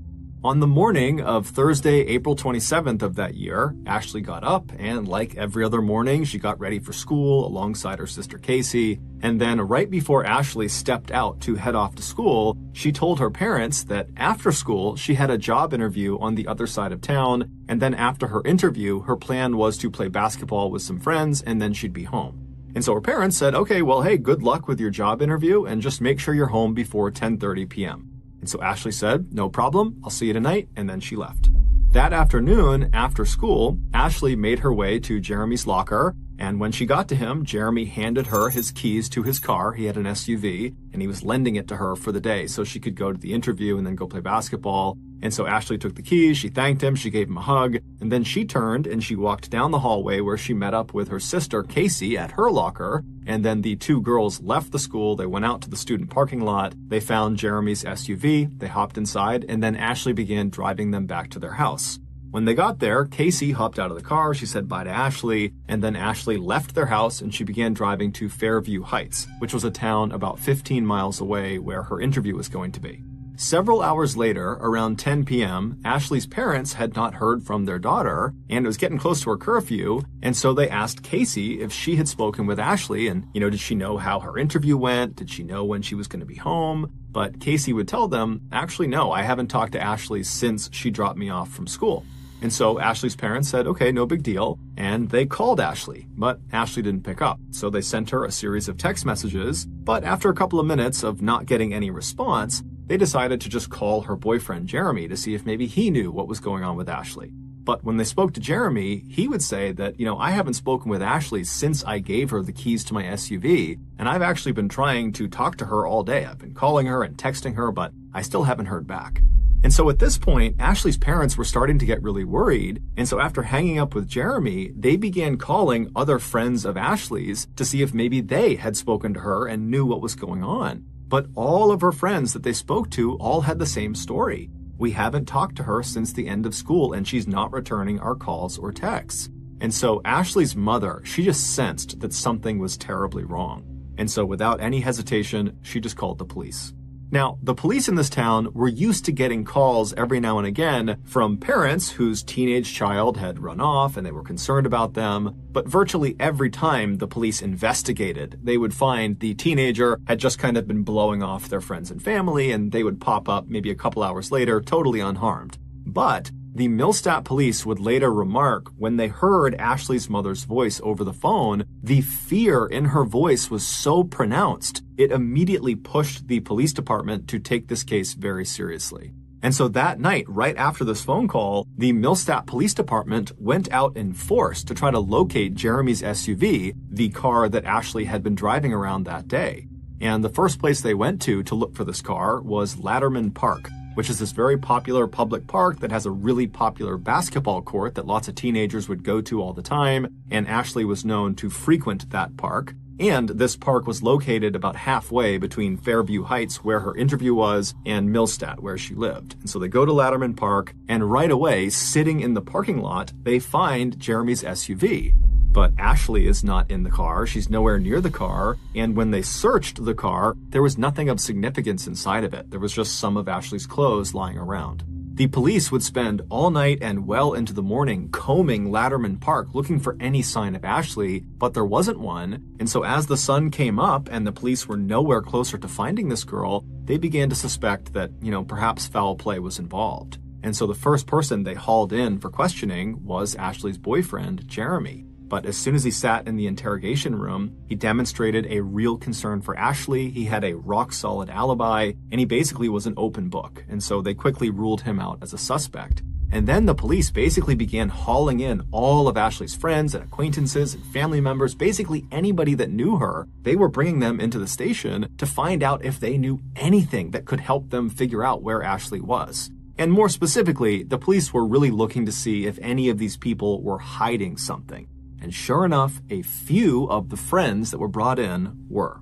[SPEAKER 1] On the morning of Thursday, April 27th of that year, Ashley got up, and like every other morning, she got ready for school alongside her sister Casey. And then right before Ashley stepped out to head off to school, she told her parents that after school, she had a job interview on the other side of town. And then after her interview, her plan was to play basketball with some friends, and then she'd be home. And so her parents said, okay, well, hey, good luck with your job interview, and just make sure you're home before 10:30 p.m. And so Ashley said, no problem, I'll see you tonight, and then she left. That afternoon, after school, Ashley made her way to Jeremy's locker, and when she got to him, Jeremy handed her his keys to his car. He had an SUV, and he was lending it to her for the day so she could go to the interview and then go play basketball. And so Ashley took the keys, she thanked him, she gave him a hug, and then she turned and she walked down the hallway where she met up with her sister Casey at her locker, and then the two girls left the school, they went out to the student parking lot, they found Jeremy's SUV, they hopped inside, and then Ashley began driving them back to their house. When they got there, Casey hopped out of the car, she said bye to Ashley, and then Ashley left their house and she began driving to Fairview Heights, which was a town about 15 miles away where her interview was going to be. Several hours later, around 10 p.m., Ashley's parents had not heard from their daughter, and it was getting close to her curfew, and so they asked Casey if she had spoken with Ashley, and, did she know how her interview went? Did she know when she was going to be home? But Casey would tell them, actually, no, I haven't talked to Ashley since she dropped me off from school. And so Ashley's parents said, okay, no big deal, and they called Ashley, but Ashley didn't pick up. So they sent her a series of text messages, but after a couple of minutes of not getting any response, they decided to just call her boyfriend Jeremy to see if maybe he knew what was going on with Ashley. But when they spoke to Jeremy, he would say that, I haven't spoken with Ashley since I gave her the keys to my SUV, and I've actually been trying to talk to her all day. I've been calling her and texting her, but I still haven't heard back. And so at this point, Ashley's parents were starting to get really worried. And so after hanging up with Jeremy, they began calling other friends of Ashley's to see if maybe they had spoken to her and knew what was going on. But all of her friends that they spoke to all had the same story. We haven't talked to her since the end of school, and she's not returning our calls or texts. And so Ashley's mother, she just sensed that something was terribly wrong. And so without any hesitation, she just called the police. Now, the police in this town were used to getting calls every now and again from parents whose teenage child had run off and they were concerned about them, but virtually every time the police investigated, they would find the teenager had just kind of been blowing off their friends and family, and they would pop up maybe a couple hours later totally unharmed. But the Millstadt police would later remark when they heard Ashley's mother's voice over the phone, the fear in her voice was so pronounced, it immediately pushed the police department to take this case very seriously. And so that night, right after this phone call, the Millstadt Police Department went out in force to try to locate Jeremy's SUV, the car that Ashley had been driving around that day. And the first place they went to look for this car was Latterman Park, which is this very popular public park that has a really popular basketball court that lots of teenagers would go to all the time, and Ashley was known to frequent that park. And this park was located about halfway between Fairview Heights, where her interview was, and Millstadt, where she lived. And so they go to Latterman Park, and right away, sitting in the parking lot, they find Jeremy's SUV. But Ashley is not in the car, she's nowhere near the car, and when they searched the car, there was nothing of significance inside of it. There was just some of Ashley's clothes lying around. The police would spend all night and well into the morning combing Latterman Park looking for any sign of Ashley, but there wasn't one. And so as the sun came up and the police were nowhere closer to finding this girl, they began to suspect that, perhaps foul play was involved. And so the first person they hauled in for questioning was Ashley's boyfriend, Jeremy. But as soon as he sat in the interrogation room, he demonstrated a real concern for Ashley. He had a rock-solid alibi, and he basically was an open book. And so they quickly ruled him out as a suspect. And then the police basically began hauling in all of Ashley's friends and acquaintances and family members, basically anybody that knew her. They were bringing them into the station to find out if they knew anything that could help them figure out where Ashley was. And more specifically, the police were really looking to see if any of these people were hiding something. And sure enough, a few of the friends that were brought in were.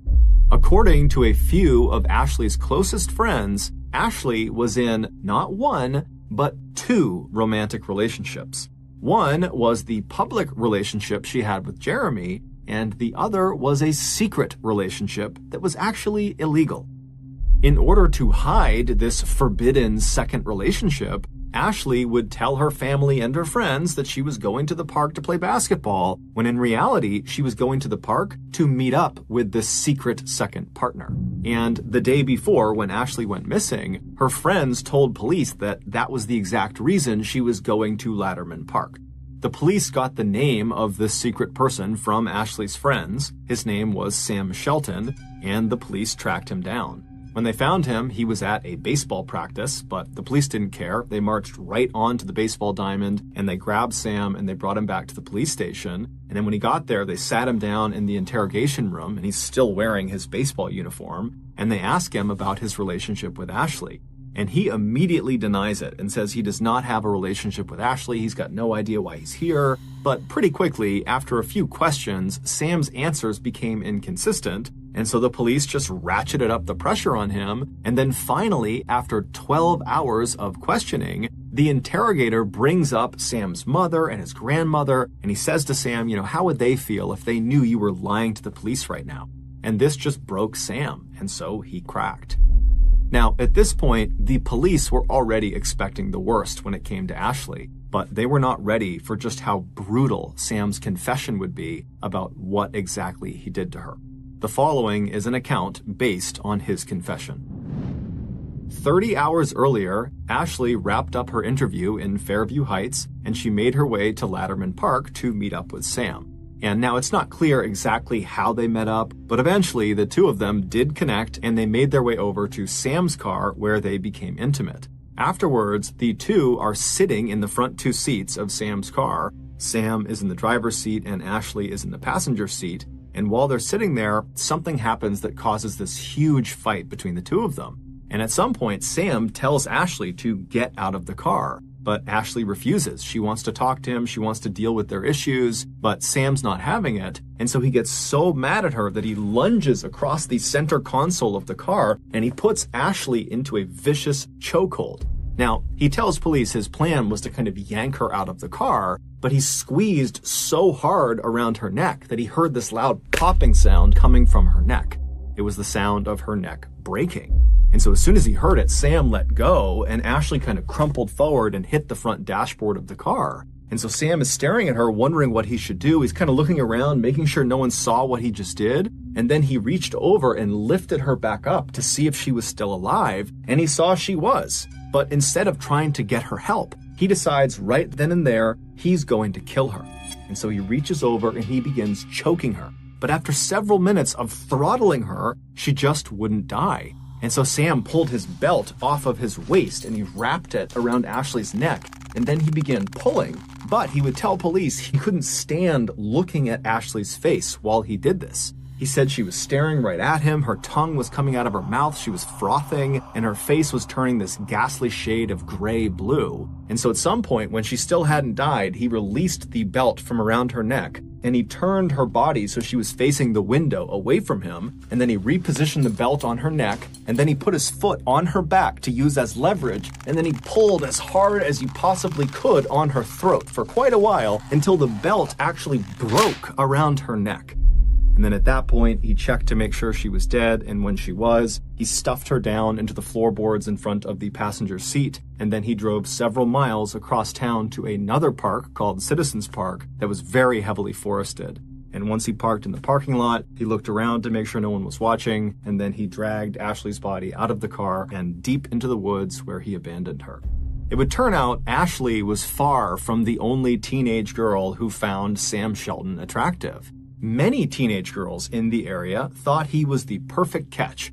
[SPEAKER 1] According to a few of Ashley's closest friends, Ashley was in not one, but two romantic relationships. One was the public relationship she had with Jeremy, and the other was a secret relationship that was actually illegal. In order to hide this forbidden second relationship, Ashley would tell her family and her friends that she was going to the park to play basketball, when in reality, she was going to the park to meet up with this secret second partner. And the day before, when Ashley went missing, her friends told police that that was the exact reason she was going to Latterman Park. The police got the name of this secret person from Ashley's friends. His name was Sam Shelton, and the police tracked him down. When they found him, he was at a baseball practice, but the police didn't care. They marched right on to the baseball diamond, and they grabbed Sam and they brought him back to the police station. And then when he got there, they sat him down in the interrogation room, and he's still wearing his baseball uniform, and they asked him about his relationship with Ashley. And he immediately denies it and says he does not have a relationship with Ashley. He's got no idea why he's here. But pretty quickly, after a few questions, Sam's answers became inconsistent. And so the police just ratcheted up the pressure on him. And then finally, after 12 hours of questioning, the interrogator brings up Sam's mother and his grandmother. And he says to Sam, how would they feel if they knew you were lying to the police right now? And this just broke Sam. And so he cracked. Now, at this point, the police were already expecting the worst when it came to Ashley, but they were not ready for just how brutal Sam's confession would be about what exactly he did to her. The following is an account based on his confession. 30 hours earlier, Ashley wrapped up her interview in Fairview Heights, and she made her way to Latterman Park to meet up with Sam. And now it's not clear exactly how they met up, but eventually the two of them did connect and they made their way over to Sam's car where they became intimate. Afterwards, the two are sitting in the front two seats of Sam's car. Sam is in the driver's seat and Ashley is in the passenger seat. And while they're sitting there, something happens that causes this huge fight between the two of them. And at some point, Sam tells Ashley to get out of the car. But Ashley refuses. She wants to talk to him. She wants to deal with their issues, but Sam's not having it. And so he gets so mad at her that he lunges across the center console of the car and he puts Ashley into a vicious chokehold. Now, he tells police his plan was to kind of yank her out of the car, but he squeezed so hard around her neck that he heard this loud popping sound coming from her neck. It was the sound of her neck breaking. And so as soon as he heard it, Sam let go, and Ashley kind of crumpled forward and hit the front dashboard of the car. And so Sam is staring at her, wondering what he should do. He's kind of looking around, making sure no one saw what he just did. And then he reached over and lifted her back up to see if she was still alive, and he saw she was. But instead of trying to get her help, he decides right then and there he's going to kill her. And so he reaches over and he begins choking her. But after several minutes of throttling her, she just wouldn't die. And so Sam pulled his belt off of his waist and he wrapped it around Ashley's neck. And then he began pulling, but he would tell police he couldn't stand looking at Ashley's face while he did this. He said she was staring right at him, her tongue was coming out of her mouth, she was frothing, and her face was turning this ghastly shade of gray-blue. And so at some point, when she still hadn't died, he released the belt from around her neck, and he turned her body so she was facing the window away from him, and then he repositioned the belt on her neck, and then he put his foot on her back to use as leverage, and then he pulled as hard as he possibly could on her throat for quite a while until the belt actually broke around her neck. And then at that point, he checked to make sure she was dead, and when she was, he stuffed her down into the floorboards in front of the passenger seat, and then he drove several miles across town to another park called Citizens Park that was very heavily forested. And once he parked in the parking lot, he looked around to make sure no one was watching, and then he dragged Ashley's body out of the car and deep into the woods where he abandoned her. It would turn out Ashley was far from the only teenage girl who found Sam Shelton attractive. Many teenage girls in the area thought he was the perfect catch.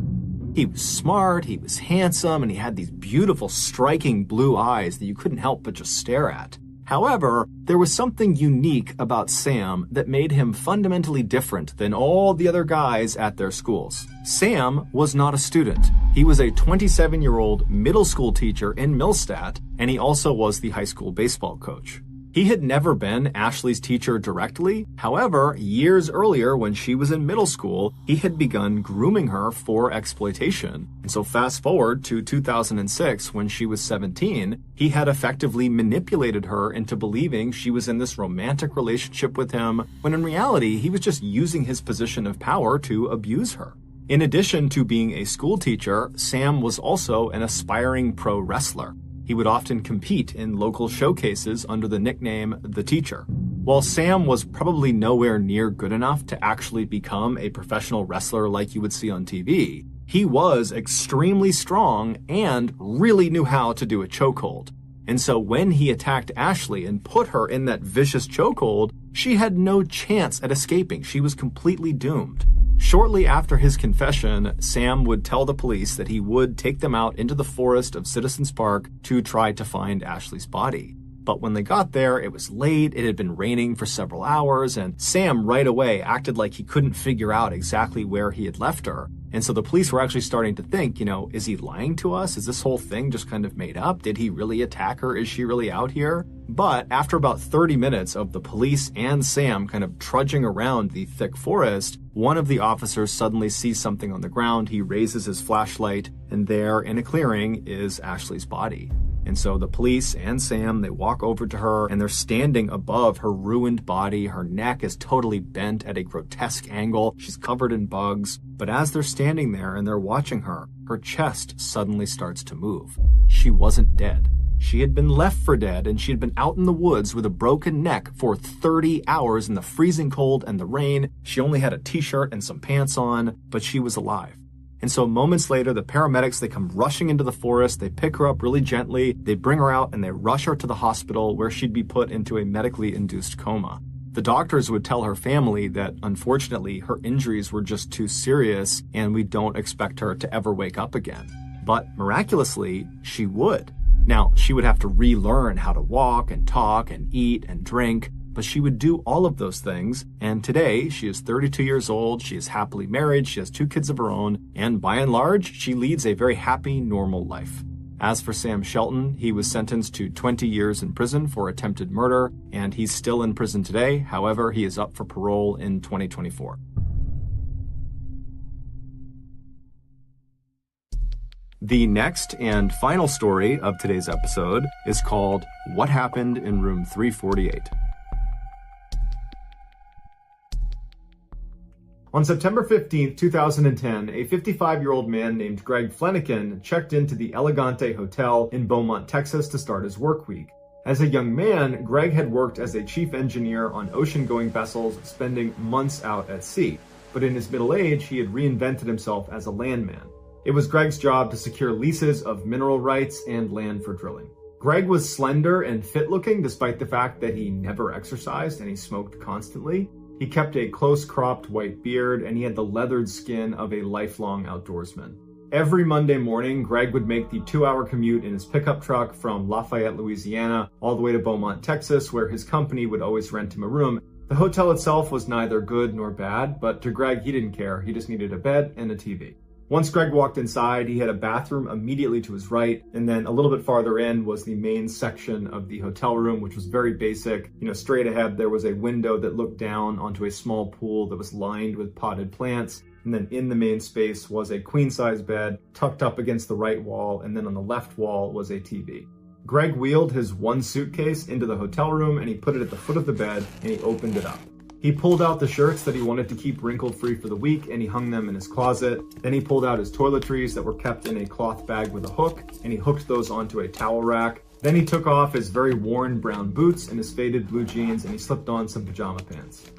[SPEAKER 1] He was smart, he was handsome, and he had these beautiful, striking blue eyes that you couldn't help but just stare at. However, there was something unique about Sam that made him fundamentally different than all the other guys at their schools. Sam was not a student. He was a 27-year-old middle school teacher in Millstadt, and he also was the high school baseball coach. He had never been Ashley's teacher directly. However, years earlier when she was in middle school, he had begun grooming her for exploitation. And so fast forward to 2006 when she was 17, he had effectively manipulated her into believing she was in this romantic relationship with him, when in reality, he was just using his position of power to abuse her. In addition to being a school teacher, Sam was also an aspiring pro wrestler. He would often compete in local showcases under the nickname The Teacher. While Sam was probably nowhere near good enough to actually become a professional wrestler like you would see on TV, he was extremely strong and really knew how to do a chokehold. And so when he attacked Ashley and put her in that vicious chokehold, she had no chance at escaping. She was completely doomed. Shortly after his confession, Sam would tell the police that he would take them out into the forest of Citizens Park to try to find Ashley's body. But when they got there, it was late, it had been raining for several hours, and Sam right away acted like he couldn't figure out exactly where he had left her. And so the police were actually starting to think, is he lying to us? Is this whole thing just kind of made up? Did he really attack her? Is she really out here? But after about 30 minutes of the police and Sam kind of trudging around the thick forest, one of the officers suddenly sees something on the ground. He raises his flashlight, and there in a clearing is Ashley's body. And so the police and Sam, they walk over to her, and they're standing above her ruined body. Her neck is totally bent at a grotesque angle. She's covered in bugs. But as they're standing there and they're watching her, her chest suddenly starts to move. She wasn't dead. She had been left for dead, and she had been out in the woods with a broken neck for 30 hours in the freezing cold and the rain. She only had a t-shirt and some pants on, but she was alive. And so moments later, the paramedics, they come rushing into the forest, they pick her up really gently, they bring her out, and they rush her to the hospital where she'd be put into a medically induced coma. The doctors would tell her family that, unfortunately, her injuries were just too serious, and we don't expect her to ever wake up again. But miraculously, she would. Now, she would have to relearn how to walk and talk and eat and drink, but she would do all of those things, and today she is 32 years old, she is happily married, she has 2 kids of her own, and by and large, she leads a very happy, normal life. As for Sam Shelton, he was sentenced to 20 years in prison for attempted murder, and he's still in prison today. However, he is up for parole in 2024. The next and final story of today's episode is called What Happened in Room 348. On September 15, 2010, a 55-year-old man named Greg Flanagan checked into the Elegante Hotel in Beaumont, Texas to start his work week. As a young man, Greg had worked as a chief engineer on ocean-going vessels, spending months out at sea. But in his middle age, he had reinvented himself as a landman. It was Greg's job to secure leases of mineral rights and land for drilling. Greg was slender and fit-looking despite the fact that he never exercised and he smoked constantly. He kept a close-cropped white beard, and he had the leathered skin of a lifelong outdoorsman. Every Monday morning, Greg would make the 2-hour commute in his pickup truck from Lafayette, Louisiana, all the way to Beaumont, Texas, where his company would always rent him a room. The hotel itself was neither good nor bad, but to Greg, he didn't care. He just needed a bed and a TV. Once Greg walked inside, he had a bathroom immediately to his right, and then a little bit farther in was the main section of the hotel room, which was very basic. Straight ahead, there was a window that looked down onto a small pool that was lined with potted plants. And then in the main space was a queen-size bed tucked up against the right wall, and then on the left wall was a TV. Greg wheeled his one suitcase into the hotel room, and he put it at the foot of the bed, and he opened it up. He pulled out the shirts that he wanted to keep wrinkle-free for the week, and he hung them in his closet. Then he pulled out his toiletries that were kept in a cloth bag with a hook, and he hooked those onto a towel rack. Then he took off his very worn brown boots and his faded blue jeans, and he slipped on some pajama pants.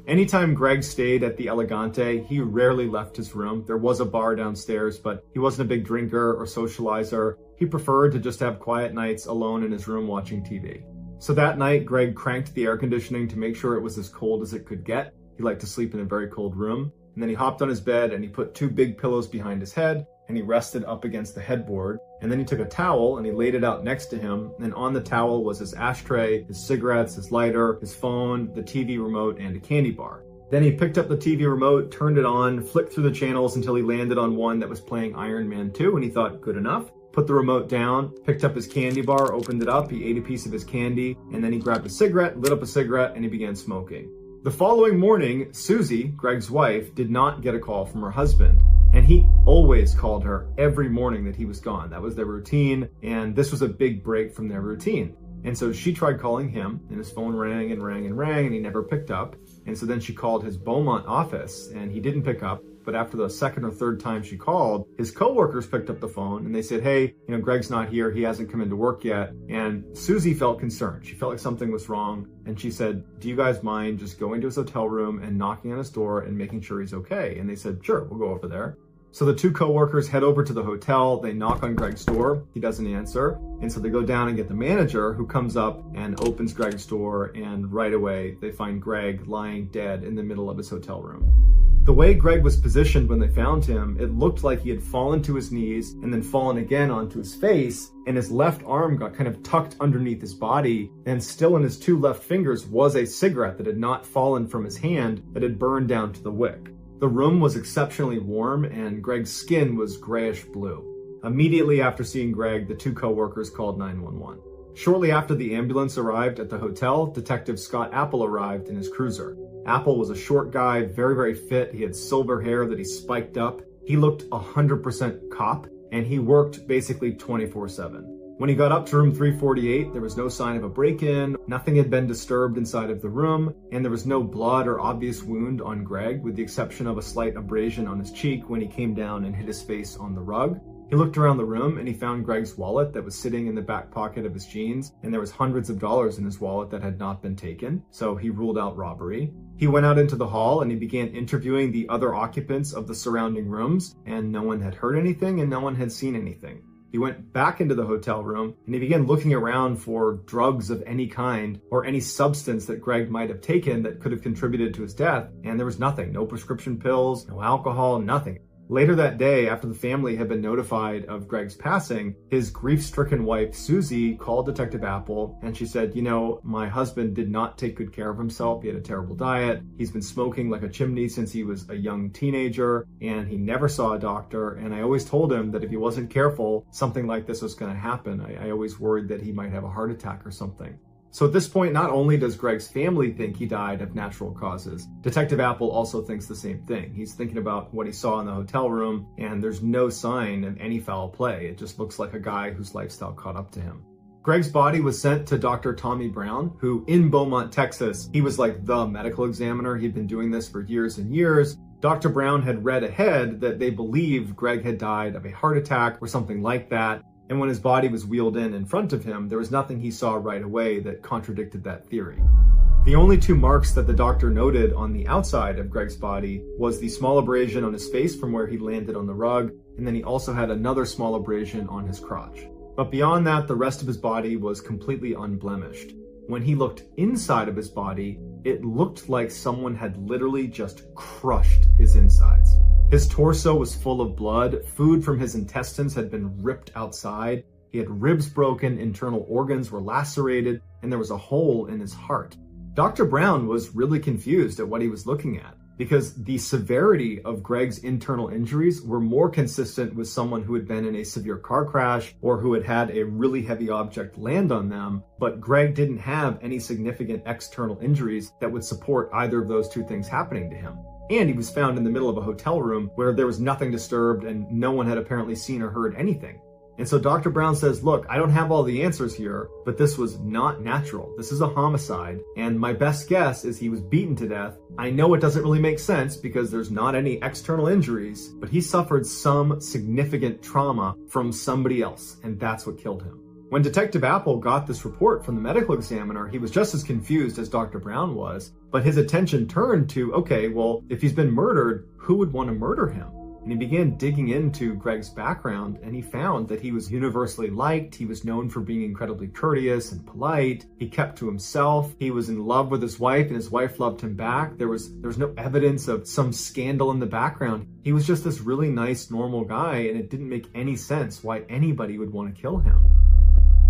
[SPEAKER 1] Anytime Greg stayed at the Elegante, he rarely left his room. There was a bar downstairs, but he wasn't a big drinker or socializer. He preferred to just have quiet nights alone in his room watching TV. So that night, Greg cranked the air conditioning to make sure it was as cold as it could get. He liked to sleep in a very cold room. And then he hopped on his bed and he put 2 big pillows behind his head and he rested up against the headboard. And then he took a towel and he laid it out next to him. And on the towel was his ashtray, his cigarettes, his lighter, his phone, the TV remote, and a candy bar. Then he picked up the TV remote, turned it on, flicked through the channels until he landed on one that was playing Iron Man 2, and he thought, good enough. Put the remote down, picked up his candy bar, opened it up, he ate a piece of his candy, and then he grabbed a cigarette, lit up a cigarette, and he began smoking. The following morning, Susie, Greg's wife, did not get a call from her husband. And he always called her every morning that he was gone. That was their routine, and this was a big break from their routine. And so she tried calling him, and his phone rang and rang and rang, and he never picked up. And so then she called his Beaumont office, and he didn't pick up. But after the second or third time she called, his coworkers picked up the phone and they said, hey, Greg's not here. He hasn't come into work yet. And Susie felt concerned. She felt like something was wrong. And she said, do you guys mind just going to his hotel room and knocking on his door and making sure he's okay? And they said, sure, we'll go over there. So the 2 coworkers head over to the hotel. They knock on Greg's door. He doesn't answer. And so they go down and get the manager, who comes up and opens Greg's door. And right away, they find Greg lying dead in the middle of his hotel room. The way Greg was positioned when they found him, it looked like he had fallen to his knees and then fallen again onto his face, and his left arm got kind of tucked underneath his body, and still in his 2 left fingers was a cigarette that had not fallen from his hand that had burned down to the wick. The room was exceptionally warm, and Greg's skin was grayish blue. Immediately after seeing Greg, the 2 coworkers called 911. Shortly after the ambulance arrived at the hotel, Detective Scott Apple arrived in his cruiser. Apple was a short guy, very, very fit. He had silver hair that he spiked up. He looked 100% cop, and he worked basically 24/7. When he got up to room 348, there was no sign of a break-in, nothing had been disturbed inside of the room, and there was no blood or obvious wound on Greg, with the exception of a slight abrasion on his cheek when he came down and hit his face on the rug. He looked around the room and he found Greg's wallet that was sitting in the back pocket of his jeans, and there was hundreds of dollars in his wallet that had not been taken, so he ruled out robbery. He went out into the hall and he began interviewing the other occupants of the surrounding rooms, and no one had heard anything and no one had seen anything. He went back into the hotel room and he began looking around for drugs of any kind or any substance that Greg might have taken that could have contributed to his death, and there was nothing. No prescription pills, no alcohol, nothing. Later that day, after the family had been notified of Greg's passing, his grief-stricken wife, Susie, called Detective Apple, and she said, my husband did not take good care of himself. He had a terrible diet. He's been smoking like a chimney since he was a young teenager, and he never saw a doctor. And I always told him that if he wasn't careful, something like this was going to happen. I always worried that he might have a heart attack or something. So at this point, not only does Greg's family think he died of natural causes, Detective Apple also thinks the same thing. He's thinking about what he saw in the hotel room, and there's no sign of any foul play. It just looks like a guy whose lifestyle caught up to him. Greg's body was sent to Dr. Tommy Brown, who in Beaumont, Texas, he was like the medical examiner. He'd been doing this for years and years. Dr. Brown had read ahead that they believed Greg had died of a heart attack or something like that. And when his body was wheeled in front of him, there was nothing he saw right away that contradicted that theory. The only 2 marks that the doctor noted on the outside of Greg's body was the small abrasion on his face from where he landed on the rug, and then he also had another small abrasion on his crotch. But beyond that, the rest of his body was completely unblemished. When he looked inside of his body, it looked like someone had literally just crushed his insides. His torso was full of blood, food from his intestines had been ripped outside, he had ribs broken, internal organs were lacerated, and there was a hole in his heart. Dr. Brown was really confused at what he was looking at, because the severity of Greg's internal injuries were more consistent with someone who had been in a severe car crash or who had had a really heavy object land on them, but Greg didn't have any significant external injuries that would support either of those 2 things happening to him. And he was found in the middle of a hotel room where there was nothing disturbed and no one had apparently seen or heard anything. And so Dr. Brown says, look, I don't have all the answers here, but this was not natural. This is a homicide, and my best guess is he was beaten to death. I know it doesn't really make sense because there's not any external injuries, but he suffered some significant trauma from somebody else, and that's what killed him. When Detective Apple got this report from the medical examiner, he was just as confused as Dr. Brown was, but his attention turned to, okay, well, if he's been murdered, who would want to murder him? And he began digging into Greg's background, and he found that he was universally liked. He was known for being incredibly courteous and polite. He kept to himself. He was in love with his wife, and his wife loved him back. There was no evidence of some scandal in the background. He was just this really nice, normal guy, and it didn't make any sense why anybody would want to kill him.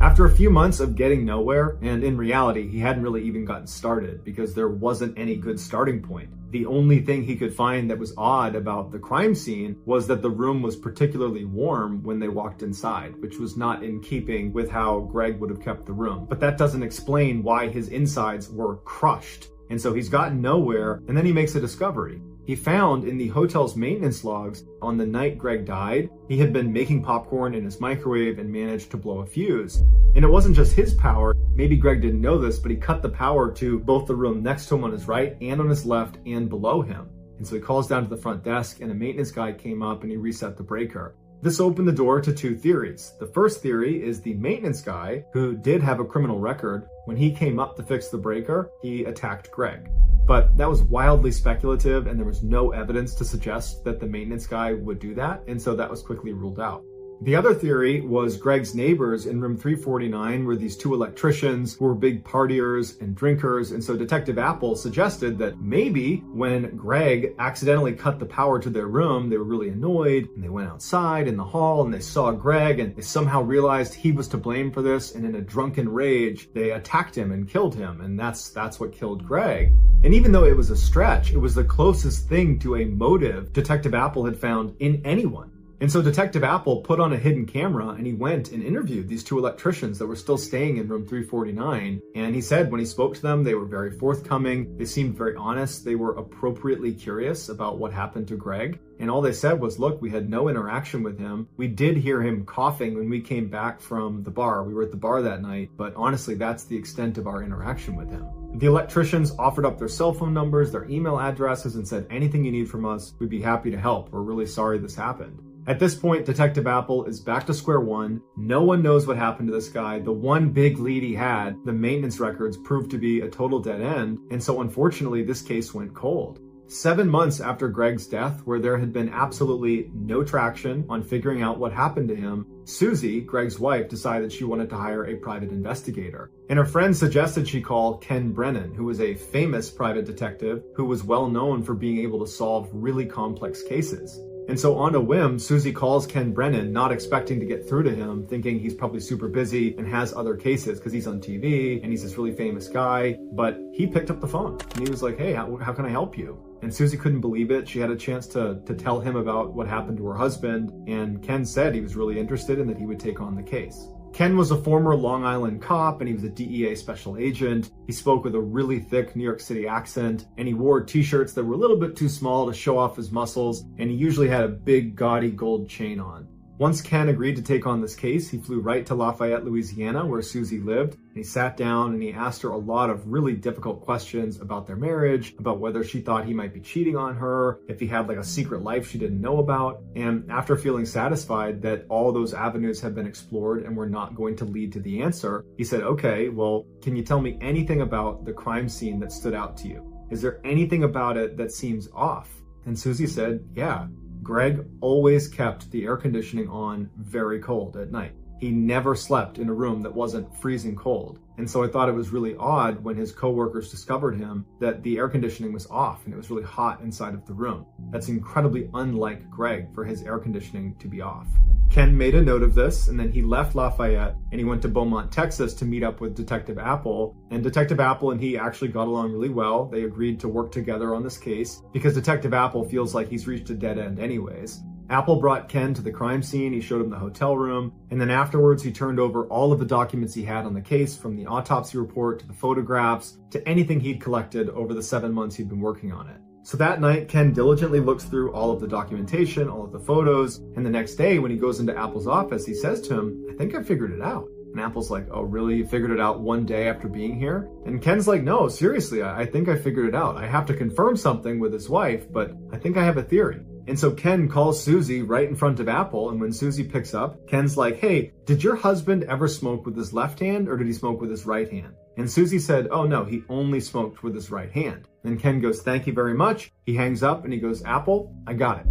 [SPEAKER 1] After a few months of getting nowhere, and in reality, he hadn't really even gotten started because there wasn't any good starting point. The only thing he could find that was odd about the crime scene was that the room was particularly warm when they walked inside, which was not in keeping with how Greg would have kept the room. But that doesn't explain why his insides were crushed. And so he's gotten nowhere, and then he makes a discovery. He found in the hotel's maintenance logs on the night Greg died, he had been making popcorn in his microwave and managed to blow a fuse. And it wasn't just his power. Maybe Greg didn't know this, but he cut the power to both the room next to him on his right and on his left and below him. And so he calls down to the front desk, and a maintenance guy came up and he reset the breaker. This opened the door to two theories. The first theory is the maintenance guy, who did have a criminal record, when he came up to fix the breaker, he attacked Greg. But that was wildly speculative, and there was no evidence to suggest that the maintenance guy would do that, and so that was quickly ruled out. The other theory was Greg's neighbors in room 349 were these two electricians who were big partiers and drinkers, and so Detective Apple suggested that maybe when Greg accidentally cut the power to their room, they were really annoyed, and they went outside in the hall and they saw Greg, and they somehow realized he was to blame for this, and in a drunken rage, they attacked him and killed him, and that's what killed Greg. And even though it was a stretch, it was the closest thing to a motive Detective Apple had found in anyone. And so Detective Apple put on a hidden camera and he went and interviewed these two electricians that were still staying in room 349. And he said when he spoke to them, they were very forthcoming. They seemed very honest. They were appropriately curious about what happened to Greg. And all they said was, look, we had no interaction with him. We did hear him coughing when we came back from the bar. We were at the bar that night, but honestly, that's the extent of our interaction with him. The electricians offered up their cell phone numbers, their email addresses, and said, anything you need from us, we'd be happy to help. We're really sorry this happened. At this point, Detective Apple is back to square one. No one knows what happened to this guy. The one big lead he had, the maintenance records, proved to be a total dead end. And so unfortunately, this case went cold. 7 months after Greg's death, where there had been absolutely no traction on figuring out what happened to him, Susie, Greg's wife, decided she wanted to hire a private investigator. And her friend suggested she call Ken Brennan, who was a famous private detective who was well known for being able to solve really complex cases. And so on a whim, Susie calls Ken Brennan, not expecting to get through to him, thinking he's probably super busy and has other cases because he's on TV and he's this really famous guy. But he picked up the phone and he was like, hey, how can I help you? And Susie couldn't believe it. She had a chance to tell him about what happened to her husband. And Ken said he was really interested and that he would take on the case. Ken was a former Long Island cop and he was a DEA special agent. He spoke with a really thick New York City accent and he wore t-shirts that were a little bit too small to show off his muscles, and he usually had a big gaudy gold chain on. Once Ken agreed to take on this case, he flew right to Lafayette, Louisiana, where Susie lived. And he sat down and he asked her a lot of really difficult questions about their marriage, about whether she thought he might be cheating on her, if he had like a secret life she didn't know about. And after feeling satisfied that all those avenues had been explored and were not going to lead to the answer, he said, okay, well, can you tell me anything about the crime scene that stood out to you? Is there anything about it that seems off? And Susie said, yeah. Greg always kept the air conditioning on very cold at night. He never slept in a room that wasn't freezing cold. And so I thought it was really odd when his coworkers discovered him that the air conditioning was off and it was really hot inside of the room. That's incredibly unlike Greg for his air conditioning to be off. Ken made a note of this, and then he left Lafayette and he went to Beaumont, Texas to meet up with Detective Apple. And Detective Apple and he actually got along really well. They agreed to work together on this case because Detective Apple feels like he's reached a dead end anyways. Apple brought Ken to the crime scene, he showed him the hotel room, and then afterwards he turned over all of the documents he had on the case, from the autopsy report to the photographs to anything he'd collected over the 7 months he'd been working on it. So that night, Ken diligently looks through all of the documentation, all of the photos, and the next day when he goes into Apple's office, he says to him, I think I figured it out. And Apple's like, oh really, you figured it out one day after being here? And Ken's like, no, seriously, I think I figured it out. I have to confirm something with his wife, but I think I have a theory. And so Ken calls Susie right in front of Apple, and when Susie picks up, Ken's like, hey, did your husband ever smoke with his left hand or did he smoke with his right hand? And Susie said, oh no, he only smoked with his right hand. And Ken goes, thank you very much. He hangs up and he goes, Apple, I got it.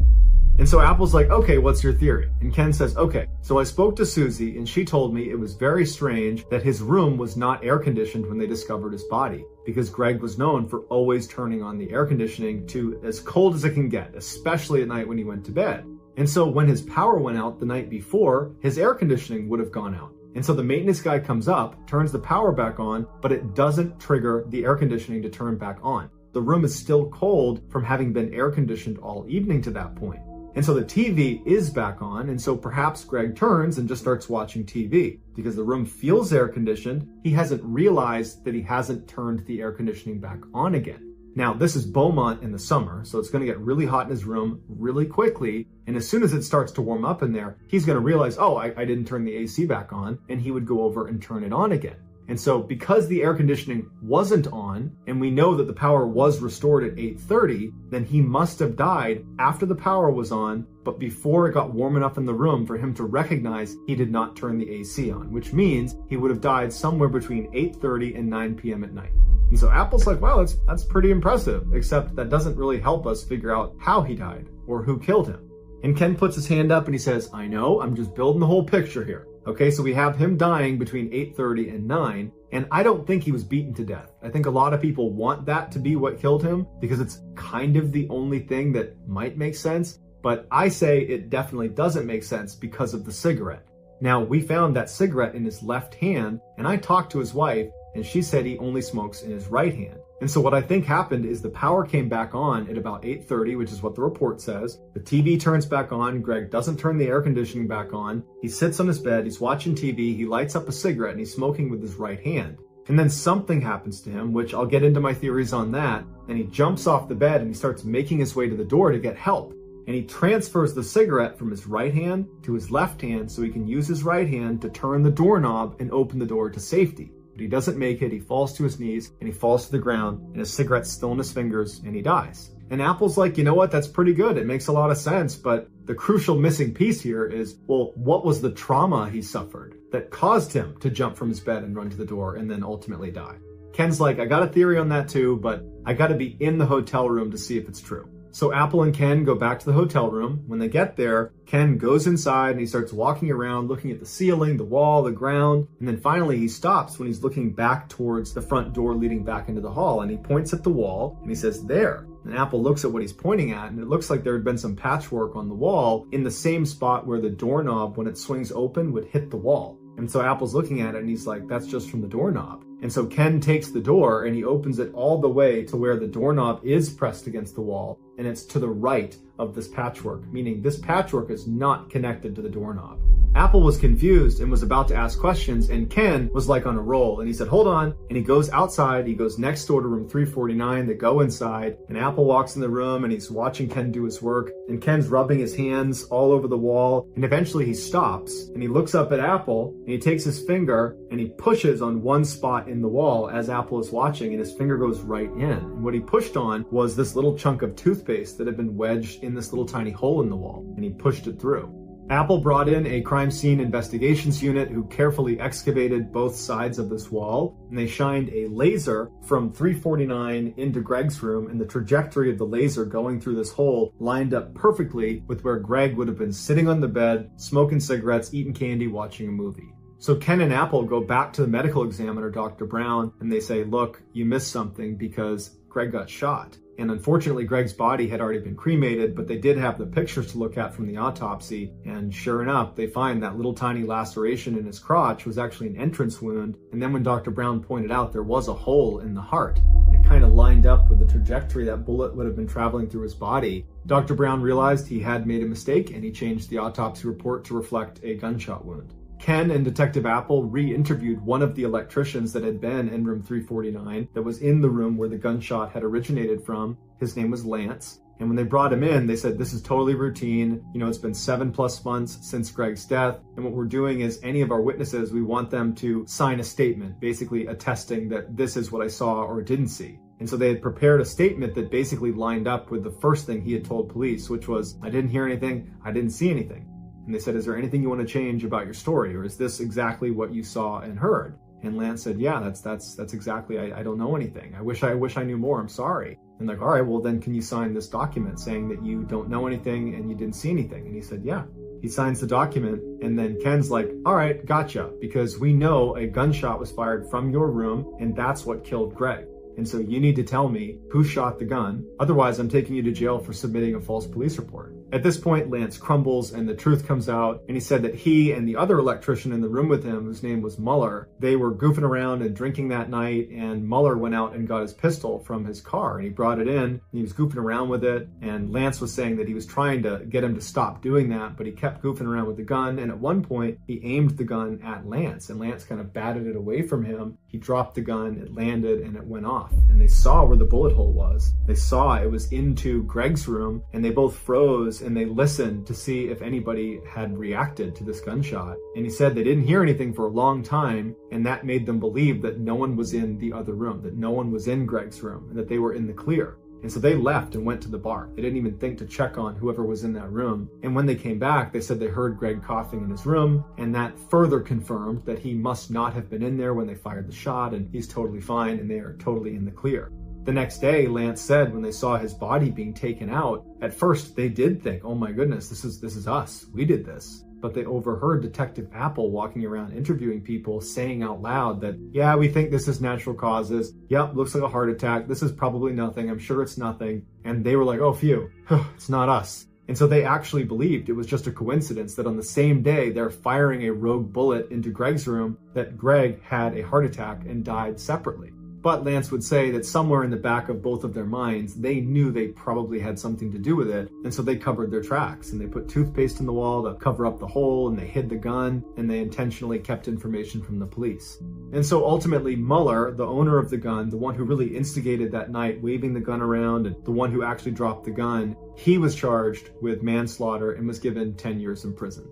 [SPEAKER 1] And so Apple's like, okay, what's your theory? And Ken says, okay, so I spoke to Susie and she told me it was very strange that his room was not air conditioned when they discovered his body, because Greg was known for always turning on the air conditioning to as cold as it can get, especially at night when he went to bed. And so when his power went out the night before, his air conditioning would have gone out. And so the maintenance guy comes up, turns the power back on, but it doesn't trigger the air conditioning to turn back on. The room is still cold from having been air conditioned all evening to that point. And so the TV is back on, and so perhaps Greg turns and just starts watching TV. Because the room feels air conditioned, he hasn't realized that he hasn't turned the air conditioning back on again. Now, this is Beaumont in the summer, so it's going to get really hot in his room really quickly, and as soon as it starts to warm up in there, he's going to realize, oh, I didn't turn the AC back on, and he would go over and turn it on again. And so because the air conditioning wasn't on, and we know that the power was restored at 8:30, then he must have died after the power was on, but before it got warm enough in the room for him to recognize he did not turn the AC on, which means he would have died somewhere between 8:30 and 9 p.m. at night. And so Apple's like, wow, that's pretty impressive, except that doesn't really help us figure out how he died or who killed him. And Ken puts his hand up and he says, I know, I'm just building the whole picture here. Okay, so we have him dying between 8:30 and 9, and I don't think he was beaten to death. I think a lot of people want that to be what killed him because it's kind of the only thing that might make sense, but I say it definitely doesn't make sense because of the cigarette. Now, we found that cigarette in his left hand, and I talked to his wife, and she said he only smokes in his right hand. And so what I think happened is the power came back on at about 8:30, which is what the report says. The TV turns back on. Greg doesn't turn the air conditioning back on. He sits on his bed. He's watching TV. He lights up a cigarette and he's smoking with his right hand. And then something happens to him, which I'll get into my theories on that. And he jumps off the bed and he starts making his way to the door to get help. And he transfers the cigarette from his right hand to his left hand so he can use his right hand to turn the doorknob and open the door to safety. But he doesn't make it. He falls to his knees and he falls to the ground and his cigarette's still in his fingers and he dies. And Apple's like, you know what? That's pretty good. It makes a lot of sense. But the crucial missing piece here is, well, what was the trauma he suffered that caused him to jump from his bed and run to the door and then ultimately die? Ken's like, I got a theory on that too, but I got to be in the hotel room to see if it's true. So Apple and Ken go back to the hotel room. When they get there, Ken goes inside and he starts walking around, looking at the ceiling, the wall, the ground. And then finally he stops when he's looking back towards the front door leading back into the hall. And he points at the wall and he says, there. And Apple looks at what he's pointing at, and it looks like there had been some patchwork on the wall in the same spot where the doorknob, when it swings open, would hit the wall. And so Apple's looking at it and he's like, that's just from the doorknob. And so Ken takes the door and he opens it all the way to where the doorknob is pressed against the wall, and it's to the right of this patchwork, meaning this patchwork is not connected to the doorknob. Apple was confused and was about to ask questions, and Ken was like on a roll, and he said, hold on, and he goes outside. He goes next door to room 349. They go inside, and Apple walks in the room and he's watching Ken do his work, and Ken's rubbing his hands all over the wall, and eventually he stops and he looks up at Apple and he takes his finger and he pushes on one spot in the wall as Apple is watching, and his finger goes right in. And what he pushed on was this little chunk of toothpaste that had been wedged in this little tiny hole in the wall, and he pushed it through. Apple brought in a crime scene investigations unit who carefully excavated both sides of this wall, and they shined a laser from 349 into Greg's room, and the trajectory of the laser going through this hole lined up perfectly with where Greg would have been sitting on the bed, smoking cigarettes, eating candy, watching a movie. So Ken and Apple go back to the medical examiner, Dr. Brown, and they say, look, you missed something because Greg got shot. And unfortunately, Greg's body had already been cremated, but they did have the pictures to look at from the autopsy. And sure enough, they find that little tiny laceration in his crotch was actually an entrance wound. And then when Dr. Brown pointed out there was a hole in the heart, and it kind of lined up with the trajectory that bullet would have been traveling through his body, Dr. Brown realized he had made a mistake and he changed the autopsy report to reflect a gunshot wound. Ken and Detective Apple re-interviewed one of the electricians that had been in room 349 that was in the room where the gunshot had originated from. His name was Lance. And when they brought him in, they said, this is totally routine. It's been 7+ months since Greg's death. And what we're doing is any of our witnesses, we want them to sign a statement, basically attesting that this is what I saw or didn't see. And so they had prepared a statement that basically lined up with the first thing he had told police, which was, I didn't hear anything, I didn't see anything. And they said, is there anything you want to change about your story? Or is this exactly what you saw and heard? And Lance said, yeah, that's exactly, I don't know anything. I wish I knew more, I'm sorry. And like, all right, well then can you sign this document saying that you don't know anything and you didn't see anything? And he said, yeah. He signs the document, and then Ken's like, all right, gotcha, because we know a gunshot was fired from your room and that's what killed Greg. And so you need to tell me who shot the gun. Otherwise, I'm taking you to jail for submitting a false police report. At this point, Lance crumbles and the truth comes out. And he said that he and the other electrician in the room with him, whose name was Muller, they were goofing around and drinking that night. And Muller went out and got his pistol from his car and he brought it in and he was goofing around with it. And Lance was saying that he was trying to get him to stop doing that, but he kept goofing around with the gun. And at one point, he aimed the gun at Lance and Lance kind of batted it away from him. He dropped the gun, it landed, and it went off. And they saw where the bullet hole was. They saw it was into Greg's room, and they both froze and they listened to see if anybody had reacted to this gunshot. And he said they didn't hear anything for a long time, and that made them believe that no one was in the other room, that no one was in Greg's room, and that they were in the clear. And so they left and went to the bar. They didn't even think to check on whoever was in that room. And when they came back, they said they heard Greg coughing in his room, and that further confirmed that he must not have been in there when they fired the shot, and he's totally fine, and they are totally in the clear. The next day, Lance said when they saw his body being taken out, at first they did think, oh my goodness, this is us. We did this. But they overheard Detective Apple walking around interviewing people saying out loud that, yeah, we think this is natural causes. Yep, looks like a heart attack. This is probably nothing. I'm sure it's nothing. And they were like, oh, phew, it's not us. And so they actually believed it was just a coincidence that on the same day they're firing a rogue bullet into Greg's room, that Greg had a heart attack and died separately. But Lance would say that somewhere in the back of both of their minds, they knew they probably had something to do with it. And so they covered their tracks and they put toothpaste in the wall to cover up the hole, and they hid the gun, and they intentionally kept information from the police. And so ultimately Muller, the owner of the gun, the one who really instigated that night, waving the gun around, and the one who actually dropped the gun, he was charged with manslaughter and was given 10 years in prison.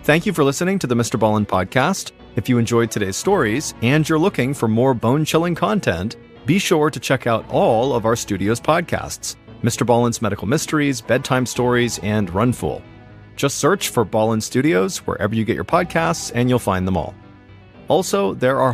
[SPEAKER 2] Thank you for listening to the MrBallen's podcast. If you enjoyed today's stories and you're looking for more bone-chilling content, be sure to check out all of our studio's podcasts: MrBallen's Medical Mysteries, Bedtime Stories, and Runful. Just search for Ballen Studios wherever you get your podcasts and you'll find them all. Also, there are